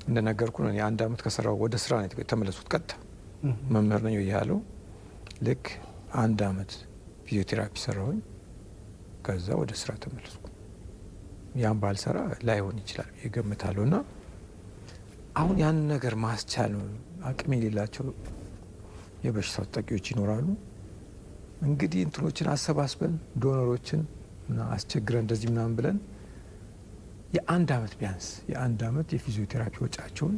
እንደነገርኩ ነው 1 አመት ከሰራው ወደ ስራ ነው የተመለሱት። ቀጥታ መምህር ነኝ ያለው ልክ 1 አመት ፊዚዮቴራፒ ሰራሁኝ። ከዛ ወደ ስራ ተመለስኩ። ያን ባልሰራ ላይሆን ይችላል ይገምታለሁ። እና አሁን ያን ነገር ማስቻል ነው። አቅም የሌላቸው የበሽታው ተጠቂዎች ይኖራሉ። እንግዲህ እንትኖችን አሰባስበን ዶኖሮችን አስቸግረን እንደዚህ ምናምን ብለን የ1 አመት ቢያንስ የ1 አመት የፊዚዮቴራፒ ወጪያቸውን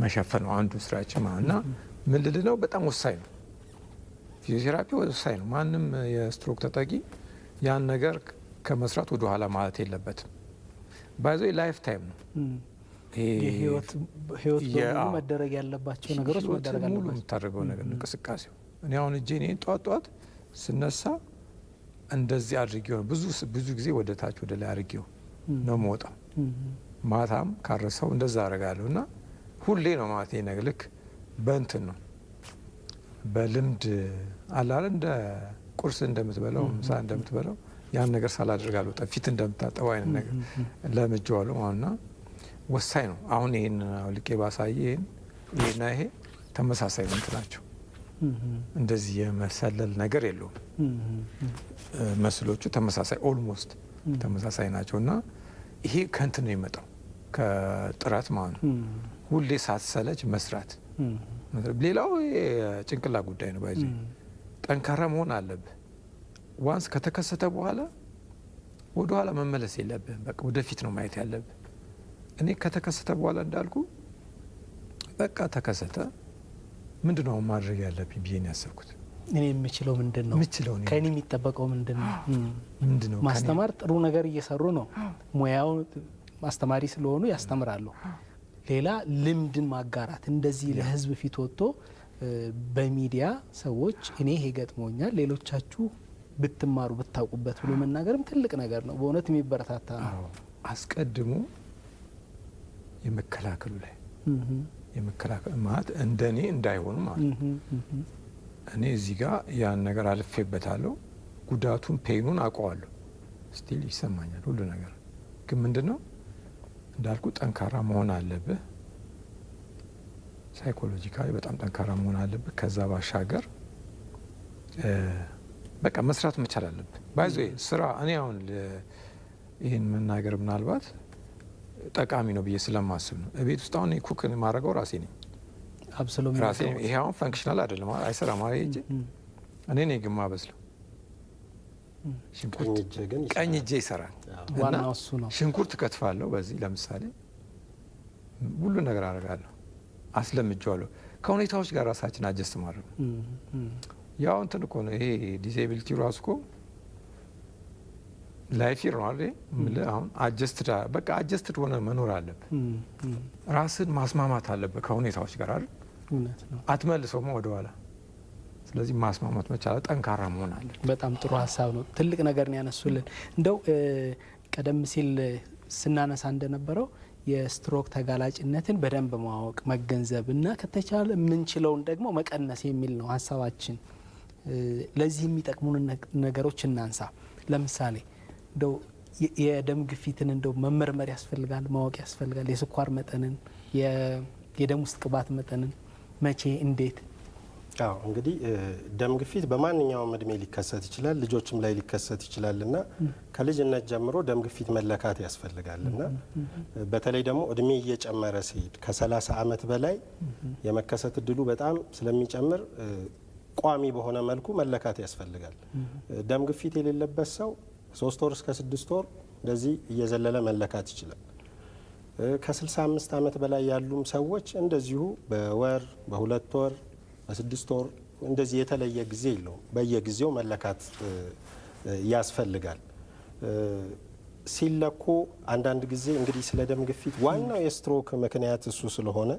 መሸፈን ነው አንዱ ስራችን ማለት እና ምን ልል ነው በጣም ወሳኝ ነው። ፊዚዮቴራፒ ወሳኝ ነው። ማንም የስትሮክ ተጠቂ ያን ነገር ከመስራት ወደ ኋላ ማለት የለበትም። ባይዞ ላይፍ ታይም ነው።
ህይወት በሙሉ መደረግ ያለባቸው ነገሮች መደረግ አለባቸው።
ሙሉ የምታደርገው ነገር እንቅስቃሴው እኔ አሁን እጄ ጠዋት ስነሳ እንደዚህ አድርጌው ብዙ ጊዜ ወደ ታች ወደ ላይ አድርጌው ነው የምወጣው። ማታም ካረሳው እንደዛ አደርጋለሁ እና ሁሌ ነው ማለት ይሄ ነገር ልክ በእንትን ነው በልምድ አላለ እንደ ቁርስ እንደምትበላው ምሳ እንደምትበላው ያን ነገር ሳላደርግ አልወጣም። ፊት እንደምታጠበው አይነት ነገር ለምጄዋለሁ ማለትና ወሳኝ ነው። አሁን ይሄን አውልቄ ባሳይ ይሄና ይሄ ተመሳሳይ ናቸው። እንደዚህ የመሰለል ነገር የለውም። መስሎቹ ተመሳሳይ ኦልሞስት ተመሳሳይ ናቸው እና ይሄ ከእንትን ነው የመጣው ከጥረት ማለት ነው። ሁሌ ሳትሰለች መስራት። ሌላው የጭንቅላ ጉዳይ ነው። ባይዚ ጠንካራ መሆን አለብህ። ዋንስ ከተከሰተ በኋላ ወደ ኋላ መመለስ የለብህም። በቃ ወደፊት ነው ማየት ያለብህ። እኔ ከተከሰተ በኋላ እንዳልኩ በቃ ተከሰተ፣ ምንድነው ማድረግ ያለብኝ ብዬ ነው ያሰብኩት።
እኔ የምችለው ምንድነው? ከእኔ የሚጠበቀው ምንድነው? ማስተማር ጥሩ ነገር እየሰሩ ነው። ሙያው አስተማሪ ስለሆኑ ያስተምራሉ። ሌላ ልምድን ማጋራት እንደዚህ ለህዝብ ፊት ወጥቶ በሚዲያ ሰዎች እኔ ይሄ ገጥሞኛል ሌሎቻችሁ ብትማሩ ብታውቁበት ብሎ መናገርም ትልቅ ነገር ነው። በእውነት የሚበረታታ ነው።
አስቀድሞ የመከላከሉ ላይ የመከላከል ማለት እንደኔ እንዳይሆኑ ማለት እኔ እዚህ ጋር ያን ነገር አልፌበታለሁ። ጉዳቱን ፔኑን አውቀዋለሁ። ስቲል ይሰማኛል ሁሉ ነገር። ግን ምንድነው እንዳልኩ ጠንካራ መሆን አለብህ። ሳይኮሎጂካሊ በጣም ጠንካራ መሆን አለብህ። ከዛ ባሻገር በቃ መስራት መቻል አለብህ። ባይዞ ስራ እኔ አሁን ይህን መናገር ምናልባት ጠቃሚ ነው ብዬ ስለማስብ ነው። ቤት ውስጥ አሁን ኩክ ማድረገው ራሴ ነኝ። ራሴ ይሄ አሁን ፈንክሽናል አይደለም፣ አይሰራም። እኔ ነኝ ግን ማበስለው። ቀኝ እጄ ይሰራል።
ዋናው እሱ ነው።
ሽንኩርት ከትፋለሁ። በዚህ ለምሳሌ ሁሉ ነገር አደርጋለሁ። አስለምጄዋለሁ። ከሁኔታዎች ጋር ራሳችን አጀስት ማድረግ ነው። ያው እንትን እኮ ነው ይሄ ዲሴቢሊቲ ራሱ እኮ ላይፍ ነው አይደል? አሁን አጀስትድ ሆነ መኖር አለብህ። ራስን ማስማማት አለብህ ከሁኔታዎች ጋር አይደል?
እውነት ነው።
አትመልሰውም ወደ ኋላ። ስለዚህ ማስማማት መቻል፣ ጠንካራ መሆን አለ።
በጣም ጥሩ ሀሳብ ነው። ትልቅ ነገር ነው ያነሱልን። እንደው ቀደም ሲል ስናነሳ እንደነበረው የስትሮክ ተጋላጭነትን በደንብ ማወቅ መገንዘብ እና ከተቻለ የምንችለውን ደግሞ መቀነስ የሚል ነው ሀሳባችን። ለዚህ የሚጠቅሙን ነገሮች እናንሳ። ለምሳሌ እንደው የደም ግፊትን እንደው መመርመር ያስፈልጋል፣ ማወቅ ያስፈልጋል። የስኳር መጠንን፣ የደም ውስጥ ቅባት መጠንን መቼ እንዴት
አዎ እንግዲህ ደም ግፊት በማንኛውም እድሜ ሊከሰት ይችላል፣ ልጆችም ላይ ሊከሰት ይችላልና ከልጅነት ጀምሮ ደም ግፊት መለካት ያስፈልጋልና በተለይ ደግሞ እድሜ እየጨመረ ሲሄድ ከ30 ዓመት በላይ የመከሰት እድሉ በጣም ስለሚጨምር ቋሚ በሆነ መልኩ መለካት ያስፈልጋል። ደም ግፊት የሌለበት ሰው 3 ወር እስከ 6 ወር እንደዚህ እየዘለለ መለካት ይችላል። ከ65 ዓመት በላይ ያሉም ሰዎች እንደዚሁ በወር በ2 ወር በ6 ወር እንደዚህ የተለየ ጊዜ የለውም፣ በየጊዜው መለካት ያስፈልጋል። ሲለኩ አንዳንድ ጊዜ እንግዲህ ስለ ደም ግፊት ዋናው የስትሮክ ምክንያት እሱ ስለሆነ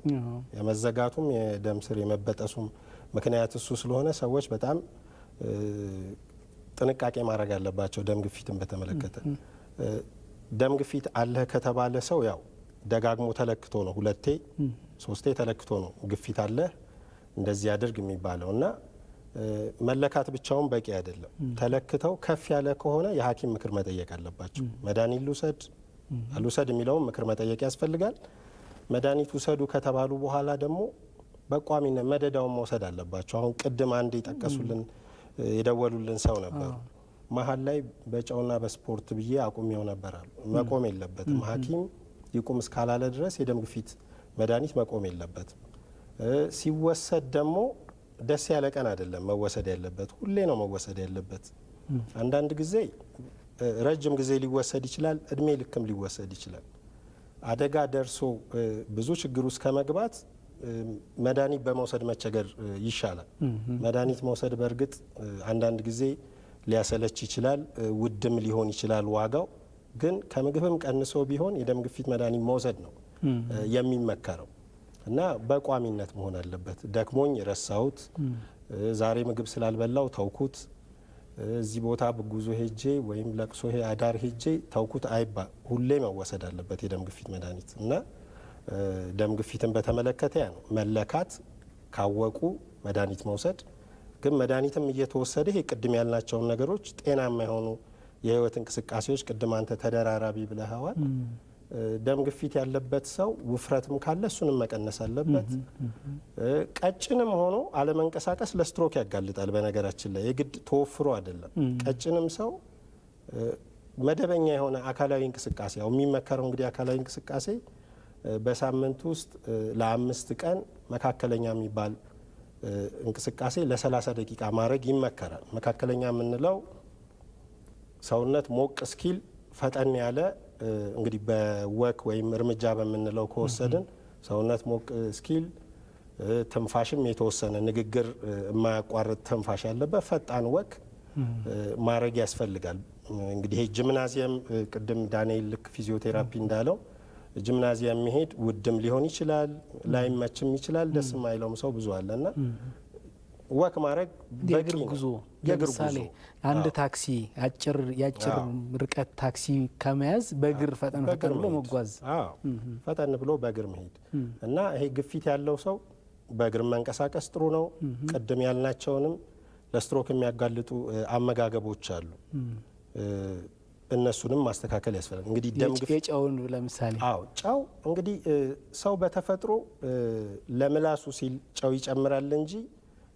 የመዘጋቱም የደም ስር የመበጠሱም ምክንያት እሱ ስለሆነ ሰዎች በጣም ጥንቃቄ ማድረግ አለባቸው። ደም ግፊትን በተመለከተ ደም ግፊት አለ ከተባለ ሰው ያው ደጋግሞ ተለክቶ ነው 2ቴ 3ቴ ተለክቶ ነው ግፊት አለ እንደዚህ ያድርግ የሚባለው እና መለካት ብቻውን በቂ አይደለም። ተለክተው ከፍ ያለ ከሆነ የሐኪም ምክር መጠየቅ አለባቸው። መድኃኒት ልውሰድ አልውሰድ የሚለውን ምክር መጠየቅ ያስፈልጋል። መድኃኒት ውሰዱ ከተባሉ በኋላ ደግሞ በቋሚነት መደዳውን መውሰድ አለባቸው። አሁን ቅድም አንድ የጠቀሱልን የደወሉልን ሰው ነበሩ። መሀል ላይ በጨውና በስፖርት ብዬ አቁሜው ነበራል። መቆም የለበትም። ሐኪም ይቁም እስካላለ ድረስ የደም ግፊት መድኃኒት መቆም የለበትም። ሲወሰድ ደግሞ ደስ ያለ ቀን አይደለም መወሰድ ያለበት፣ ሁሌ ነው መወሰድ ያለበት። አንዳንድ ጊዜ ረጅም ጊዜ ሊወሰድ ይችላል፣ እድሜ ልክም ሊወሰድ ይችላል። አደጋ ደርሶ ብዙ ችግር ውስጥ ከመግባት መድኃኒት በመውሰድ መቸገር ይሻላል። መድኃኒት መውሰድ በእርግጥ አንዳንድ ጊዜ ሊያሰለች ይችላል፣ ውድም ሊሆን ይችላል ዋጋው። ግን ከምግብም ቀንሶ ቢሆን የደም ግፊት መድኃኒት መውሰድ ነው የሚመከረው እና በቋሚነት መሆን አለበት። ደክሞኝ ረሳሁት፣ ዛሬ ምግብ ስላልበላው ተውኩት፣ እዚህ ቦታ በጉዞ ሄጄ ወይም ለቅሶ አዳር ሄጄ ተውኩት አይባል። ሁሌ መወሰድ አለበት የደም ግፊት መድኃኒት እና ደም ግፊትን በተመለከተ ያ ነው መለካት፣ ካወቁ መድኃኒት መውሰድ። ግን መድኃኒትም እየተወሰደ ይሄ ቅድም ያልናቸውን ነገሮች ጤናማ የሆኑ የህይወት እንቅስቃሴዎች ቅድም አንተ ተደራራቢ ብለኸዋል። ደም ግፊት ያለበት ሰው ውፍረትም ካለ እሱንም መቀነስ አለበት። ቀጭንም ሆኖ አለመንቀሳቀስ ለስትሮክ ያጋልጣል። በነገራችን ላይ የግድ ተወፍሮ አይደለም። ቀጭንም ሰው መደበኛ የሆነ አካላዊ እንቅስቃሴ ያው የሚመከረው እንግዲህ አካላዊ እንቅስቃሴ በሳምንት ውስጥ ለ5 ቀን መካከለኛ የሚባል እንቅስቃሴ ለ30 ደቂቃ ማድረግ ይመከራል። መካከለኛ የምንለው ሰውነት ሞቅ እስኪል ፈጠን ያለ እንግዲህ በወክ ወይም እርምጃ በምንለው ከወሰድን ሰውነት ሞቅ እስኪል ትንፋሽም የተወሰነ ንግግር የማያቋርጥ ትንፋሽ ያለበት ፈጣን ወክ ማድረግ ያስፈልጋል። እንግዲህ ጂምናዚየም ቅድም ዳንኤል ልክ ፊዚዮቴራፒ እንዳለው ጂምናዚየም መሄድ ውድም ሊሆን ይችላል፣ ላይመችም ይችላል። ደስ የማይለውም ሰው ብዙ አለና ወክ ማድረግ
የእግር ጉዞ ለምሳሌ አንድ ታክሲ የአጭር ርቀት ታክሲ ከመያዝ በእግር ፈጠን ብሎ መጓዝ፣
ፈጠን ብሎ በእግር መሄድ እና ይሄ ግፊት ያለው ሰው በእግር መንቀሳቀስ ጥሩ ነው። ቅድም ያልናቸውንም ለስትሮክ የሚያጋልጡ አመጋገቦች አሉ። እነሱንም ማስተካከል ያስፈልጋል። እንግዲህ ደም ግፊት
የጨውን ለምሳሌ
ጨው እንግዲህ ሰው በተፈጥሮ ለምላሱ ሲል ጨው ይጨምራል እንጂ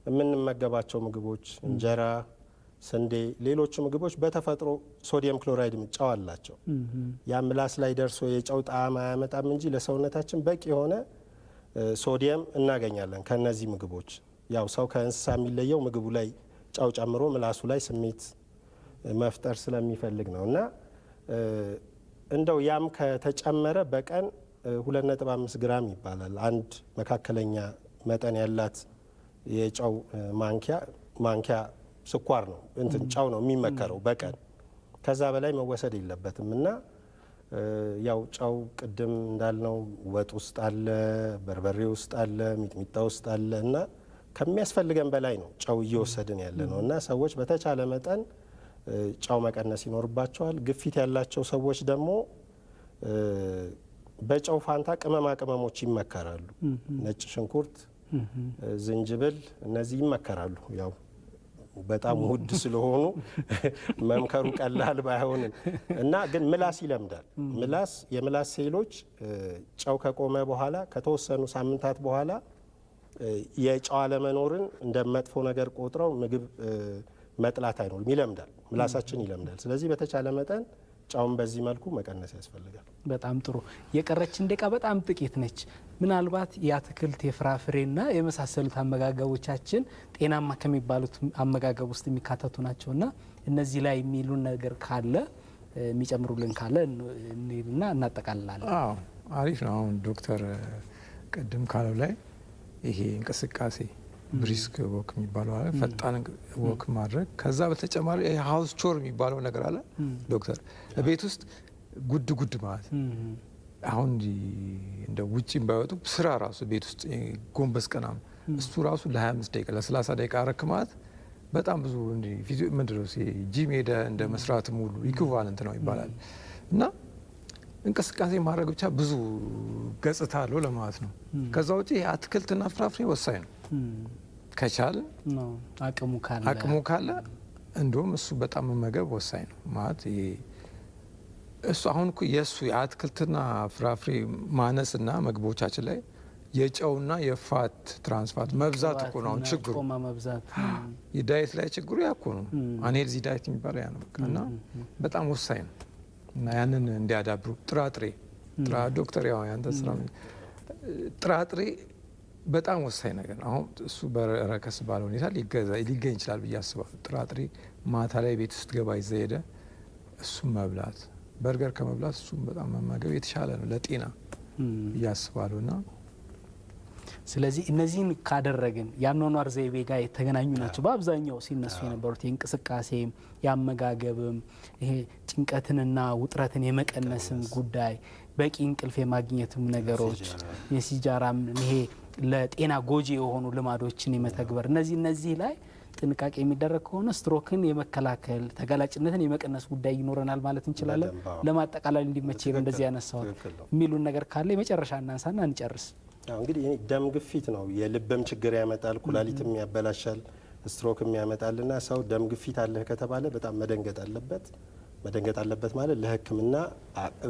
የምንመገባቸው ምግቦች እንጀራ፣ ስንዴ፣ ሌሎቹ ምግቦች በተፈጥሮ ሶዲየም ክሎራይድ ጨው አላቸው። ያ ምላስ ላይ ደርሶ የጨው ጣዕም አያመጣም እንጂ ለሰውነታችን በቂ የሆነ ሶዲየም እናገኛለን ከነዚህ ምግቦች። ያው ሰው ከእንስሳ የሚለየው ምግቡ ላይ ጨው ጨምሮ ምላሱ ላይ ስሜት መፍጠር ስለሚፈልግ ነው እና እንደው ያም ከተጨመረ በቀን 2.5 ግራም ይባላል አንድ መካከለኛ መጠን ያላት የጨው ማንኪያ ስኳር ነው እንትን ጨው ነው የሚመከረው በቀን። ከዛ በላይ መወሰድ የለበትም እና ያው ጨው ቅድም እንዳልነው ወጥ ውስጥ አለ፣ በርበሬ ውስጥ አለ፣ ሚጥሚጣ ውስጥ አለ እና ከሚያስፈልገን በላይ ነው ጨው እየወሰድን ያለ ነው እና ሰዎች በተቻለ መጠን ጨው መቀነስ ይኖርባቸዋል። ግፊት ያላቸው ሰዎች ደግሞ በጨው ፋንታ ቅመማ ቅመሞች ይመከራሉ። ነጭ ሽንኩርት፣ ዝንጅብል እነዚህ ይመከራሉ። ያው በጣም ውድ ስለሆኑ መምከሩ ቀላል ባይሆንም እና ግን ምላስ ይለምዳል። የምላስ ሴሎች ጨው ከቆመ በኋላ ከተወሰኑ ሳምንታት በኋላ የጨው አለመኖርን እንደ መጥፎ ነገር ቆጥረው ምግብ መጥላት አይኖርም፣ ይለምዳል፣ ምላሳችን ይለምዳል። ስለዚህ በተቻለ መጠን ጨውን በዚህ መልኩ መቀነስ ያስፈልጋል።
በጣም ጥሩ። የቀረችን ደቂቃ በጣም ጥቂት ነች። ምናልባት የአትክልት የፍራፍሬና የመሳሰሉት አመጋገቦቻችን ጤናማ ከሚባሉት አመጋገብ ውስጥ የሚካተቱ ናቸውና እነዚህ ላይ የሚሉን ነገር ካለ የሚጨምሩልን ካለ እንልና እናጠቃልላለን።
አዎ አሪፍ ነው። አሁን ዶክተር ቅድም ካለው ላይ ይሄ እንቅስቃሴ ብሪስክ ወክ የሚባለው አለ፣ ፈጣን ወክ ማድረግ። ከዛ በተጨማሪ ሃውስ ቾር የሚባለው ነገር አለ ዶክተር፣ ቤት ውስጥ ጉድ ጉድ ማለት አሁን እንደ ውጭም ባይወጡ ስራ ራሱ ቤት ውስጥ ጎንበስ ቀና እሱ ራሱ ለ25 ደቂቃ ለ30 ደቂቃ አረክ ማለት በጣም ብዙ ምንድነው ጂም ሄደ እንደ መስራት ሙሉ ኢኩቫለንት ነው ይባላል። እና እንቅስቃሴ ማድረግ ብቻ ብዙ ገጽታ አለው ለማለት ነው። ከዛ ውጪ አትክልትና ፍራፍሬ ወሳኝ ነው። ከቻል አቅሙ ካለ እንደውም እሱ በጣም መመገብ ወሳኝ ነው ማለት እሱ አሁን እኮ የእሱ የአትክልትና ፍራፍሬ ማነስና ምግቦቻችን ላይ የጨውና የፋት ትራንስፋት መብዛት እኮ ነው ችግሩ። የዳይት ላይ ችግሩ ያ እኮ ነው። አንሄልዚ ዳይት የሚባለው ያ ነው እና በጣም ወሳኝ ነው እና ያንን እንዲያዳብሩ ጥራጥሬ ዶክተር ያው ያንተ ስራ ጥራጥሬ በጣም ወሳኝ ነገር ነው። አሁን እሱ በረከስ ባለ ሁኔታ ሊገኝ ይችላል ብዬ አስባለሁ። ጥራጥሬ ማታ ላይ ቤት ውስጥ ገባ ይዘሄደ እሱም መብላት በርገር ከመብላት እሱም በጣም መመገብ የተሻለ ነው ለጤና ብዬ አስባለሁ እና
ስለዚህ እነዚህን ካደረግን የአኗኗር ዘይቤ ጋር የተገናኙ ናቸው በአብዛኛው ሲነሱ የነበሩት የእንቅስቃሴም የአመጋገብም ይሄ ጭንቀትንና ውጥረትን የመቀነስም ጉዳይ በቂ እንቅልፍ የማግኘትም ነገሮች የሲጃራም ይሄ ለጤና ጎጂ የሆኑ ልማዶችን የመተግበር እነዚህ ላይ ጥንቃቄ የሚደረግ ከሆነ ስትሮክን የመከላከል ተጋላጭነትን የመቀነስ ጉዳይ ይኖረናል ማለት እንችላለን። ለማጠቃለል እንዲመቼ ነው እንደዚህ ያነሳው የሚሉን ነገር ካለ የመጨረሻ እናንሳና እንጨርስ።
እንግዲህ ደም ግፊት ነው የልብም ችግር ያመጣል፣ ኩላሊትም ያበላሻል፣ ስትሮክም ያመጣልና ሰው ደም ግፊት አለህ ከተባለ በጣም መደንገጥ አለበት ማለት ለሕክምና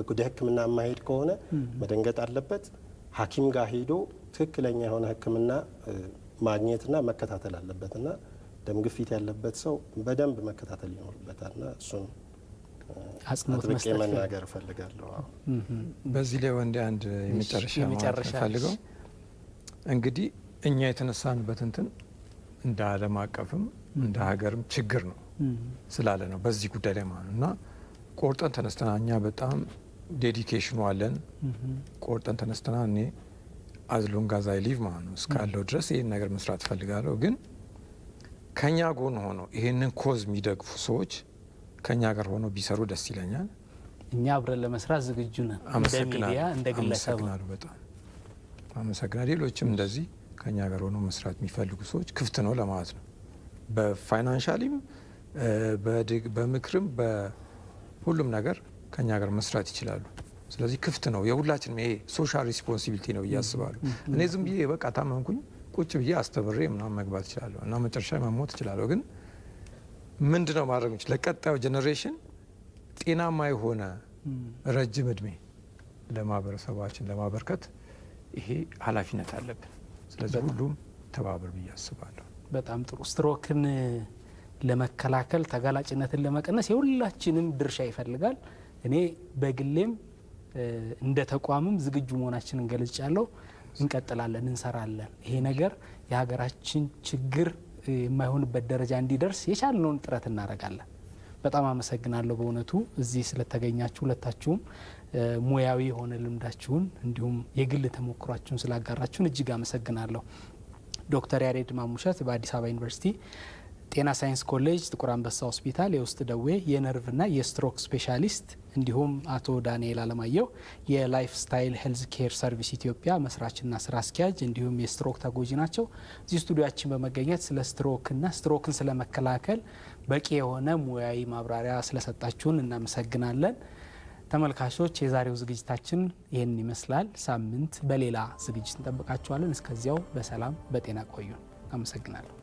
ወደ ሕክምና የማይሄድ ከሆነ መደንገጥ አለበት። ሐኪም ጋር ሄዶ ትክክለኛ የሆነ ሕክምና ማግኘትና መከታተል አለበትና ደም ግፊት ያለበት ሰው በደንብ መከታተል ይኖርበታልና እሱን አጥብቄ መናገር እፈልጋለሁ።
በዚህ ላይ ወንድ አንድ የመጨረሻ ፈልገው እንግዲህ እኛ የተነሳንበት እንትን እንደ ዓለም አቀፍም እንደ ሀገርም ችግር ነው ስላለ ነው በዚህ ጉዳይ ላይ ማለት ነው እና ቆርጠን ተነስተና እኛ በጣም ዴዲኬሽኑ አለን። ቆርጠን ተነስተና እኔ አዝሎንጋዝ አይ ሊቭ ማለት ነው እስካለው ድረስ ይህን ነገር መስራት እፈልጋለሁ። ግን ከኛ ጎን ሆነው ይህንን ኮዝ የሚደግፉ ሰዎች ከኛ ጋር ሆነው ቢሰሩ ደስ ይለኛል።
እኛ አብረን ለመስራት ዝግጁ ነን። እንደ ሚዲያ እንደ ግለሰብ
በጣም አመሰግናለሁ። ሌሎችም እንደዚህ ከኛ ጋር ሆነው መስራት የሚፈልጉ ሰዎች ክፍት ነው ለማለት ነው። በፋይናንሻሊም በምክርም በሁሉም ነገር ከኛ ጋር መስራት ይችላሉ። ስለዚህ ክፍት ነው የሁላችንም ይሄ ሶሻል ሪስፖንሲቢሊቲ ነው ብዬ አስባለሁ። እኔ ዝም ብዬ በቃ ታመምኩኝ ቁጭ ብዬ አስተምሬ ምናምን መግባት እችላለሁ እና መጨረሻ መሞት እችላለሁ። ግን ምንድነው ማድረግ እንችል ለቀጣዩ ጄኔሬሽን ጤናማ የሆነ ረጅም እድሜ ለማህበረሰባችን ለማበርከት ይሄ ኃላፊነት አለብን። ስለዚህ ሁሉም ተባበር ብዬ አስባለሁ።
በጣም ጥሩ። ስትሮክን ለመከላከል ተጋላጭነትን ለመቀነስ የሁላችንም ድርሻ ይፈልጋል። እኔ በግሌም እንደ ተቋምም ዝግጁ መሆናችንን ገልጫለሁ። እንቀጥላለን፣ እንሰራለን። ይሄ ነገር የሀገራችን ችግር የማይሆንበት ደረጃ እንዲደርስ የቻልነውን ጥረት እናደርጋለን። በጣም አመሰግናለሁ በእውነቱ እዚህ ስለተገኛችሁ ሁለታችሁም ሙያዊ የሆነ ልምዳችሁን እንዲሁም የግል ተሞክሯችሁን ስላጋራችሁን እጅግ አመሰግናለሁ። ዶክተር ያሬድ ማሙሸት በአዲስ አበባ ዩኒቨርሲቲ ጤና ሳይንስ ኮሌጅ ጥቁር አንበሳ ሆስፒታል የውስጥ ደዌ የነርቭና የስትሮክ ስፔሻሊስት፣ እንዲሁም አቶ ዳንኤል አለማየሁ የላይፍ ስታይል ሄልዝ ኬር ሰርቪስ ኢትዮጵያ መስራችና ስራ አስኪያጅ እንዲሁም የስትሮክ ተጎጂ ናቸው። እዚህ ስቱዲዮችን በመገኘት ስለ ስትሮክና ስትሮክን ስለመከላከል በቂ የሆነ ሙያዊ ማብራሪያ ስለሰጣችሁን እናመሰግናለን። ተመልካቾች የዛሬው ዝግጅታችን ይህን ይመስላል። ሳምንት በሌላ ዝግጅት እንጠብቃችኋለን። እስከዚያው በሰላም በጤና ቆዩን። አመሰግናለሁ።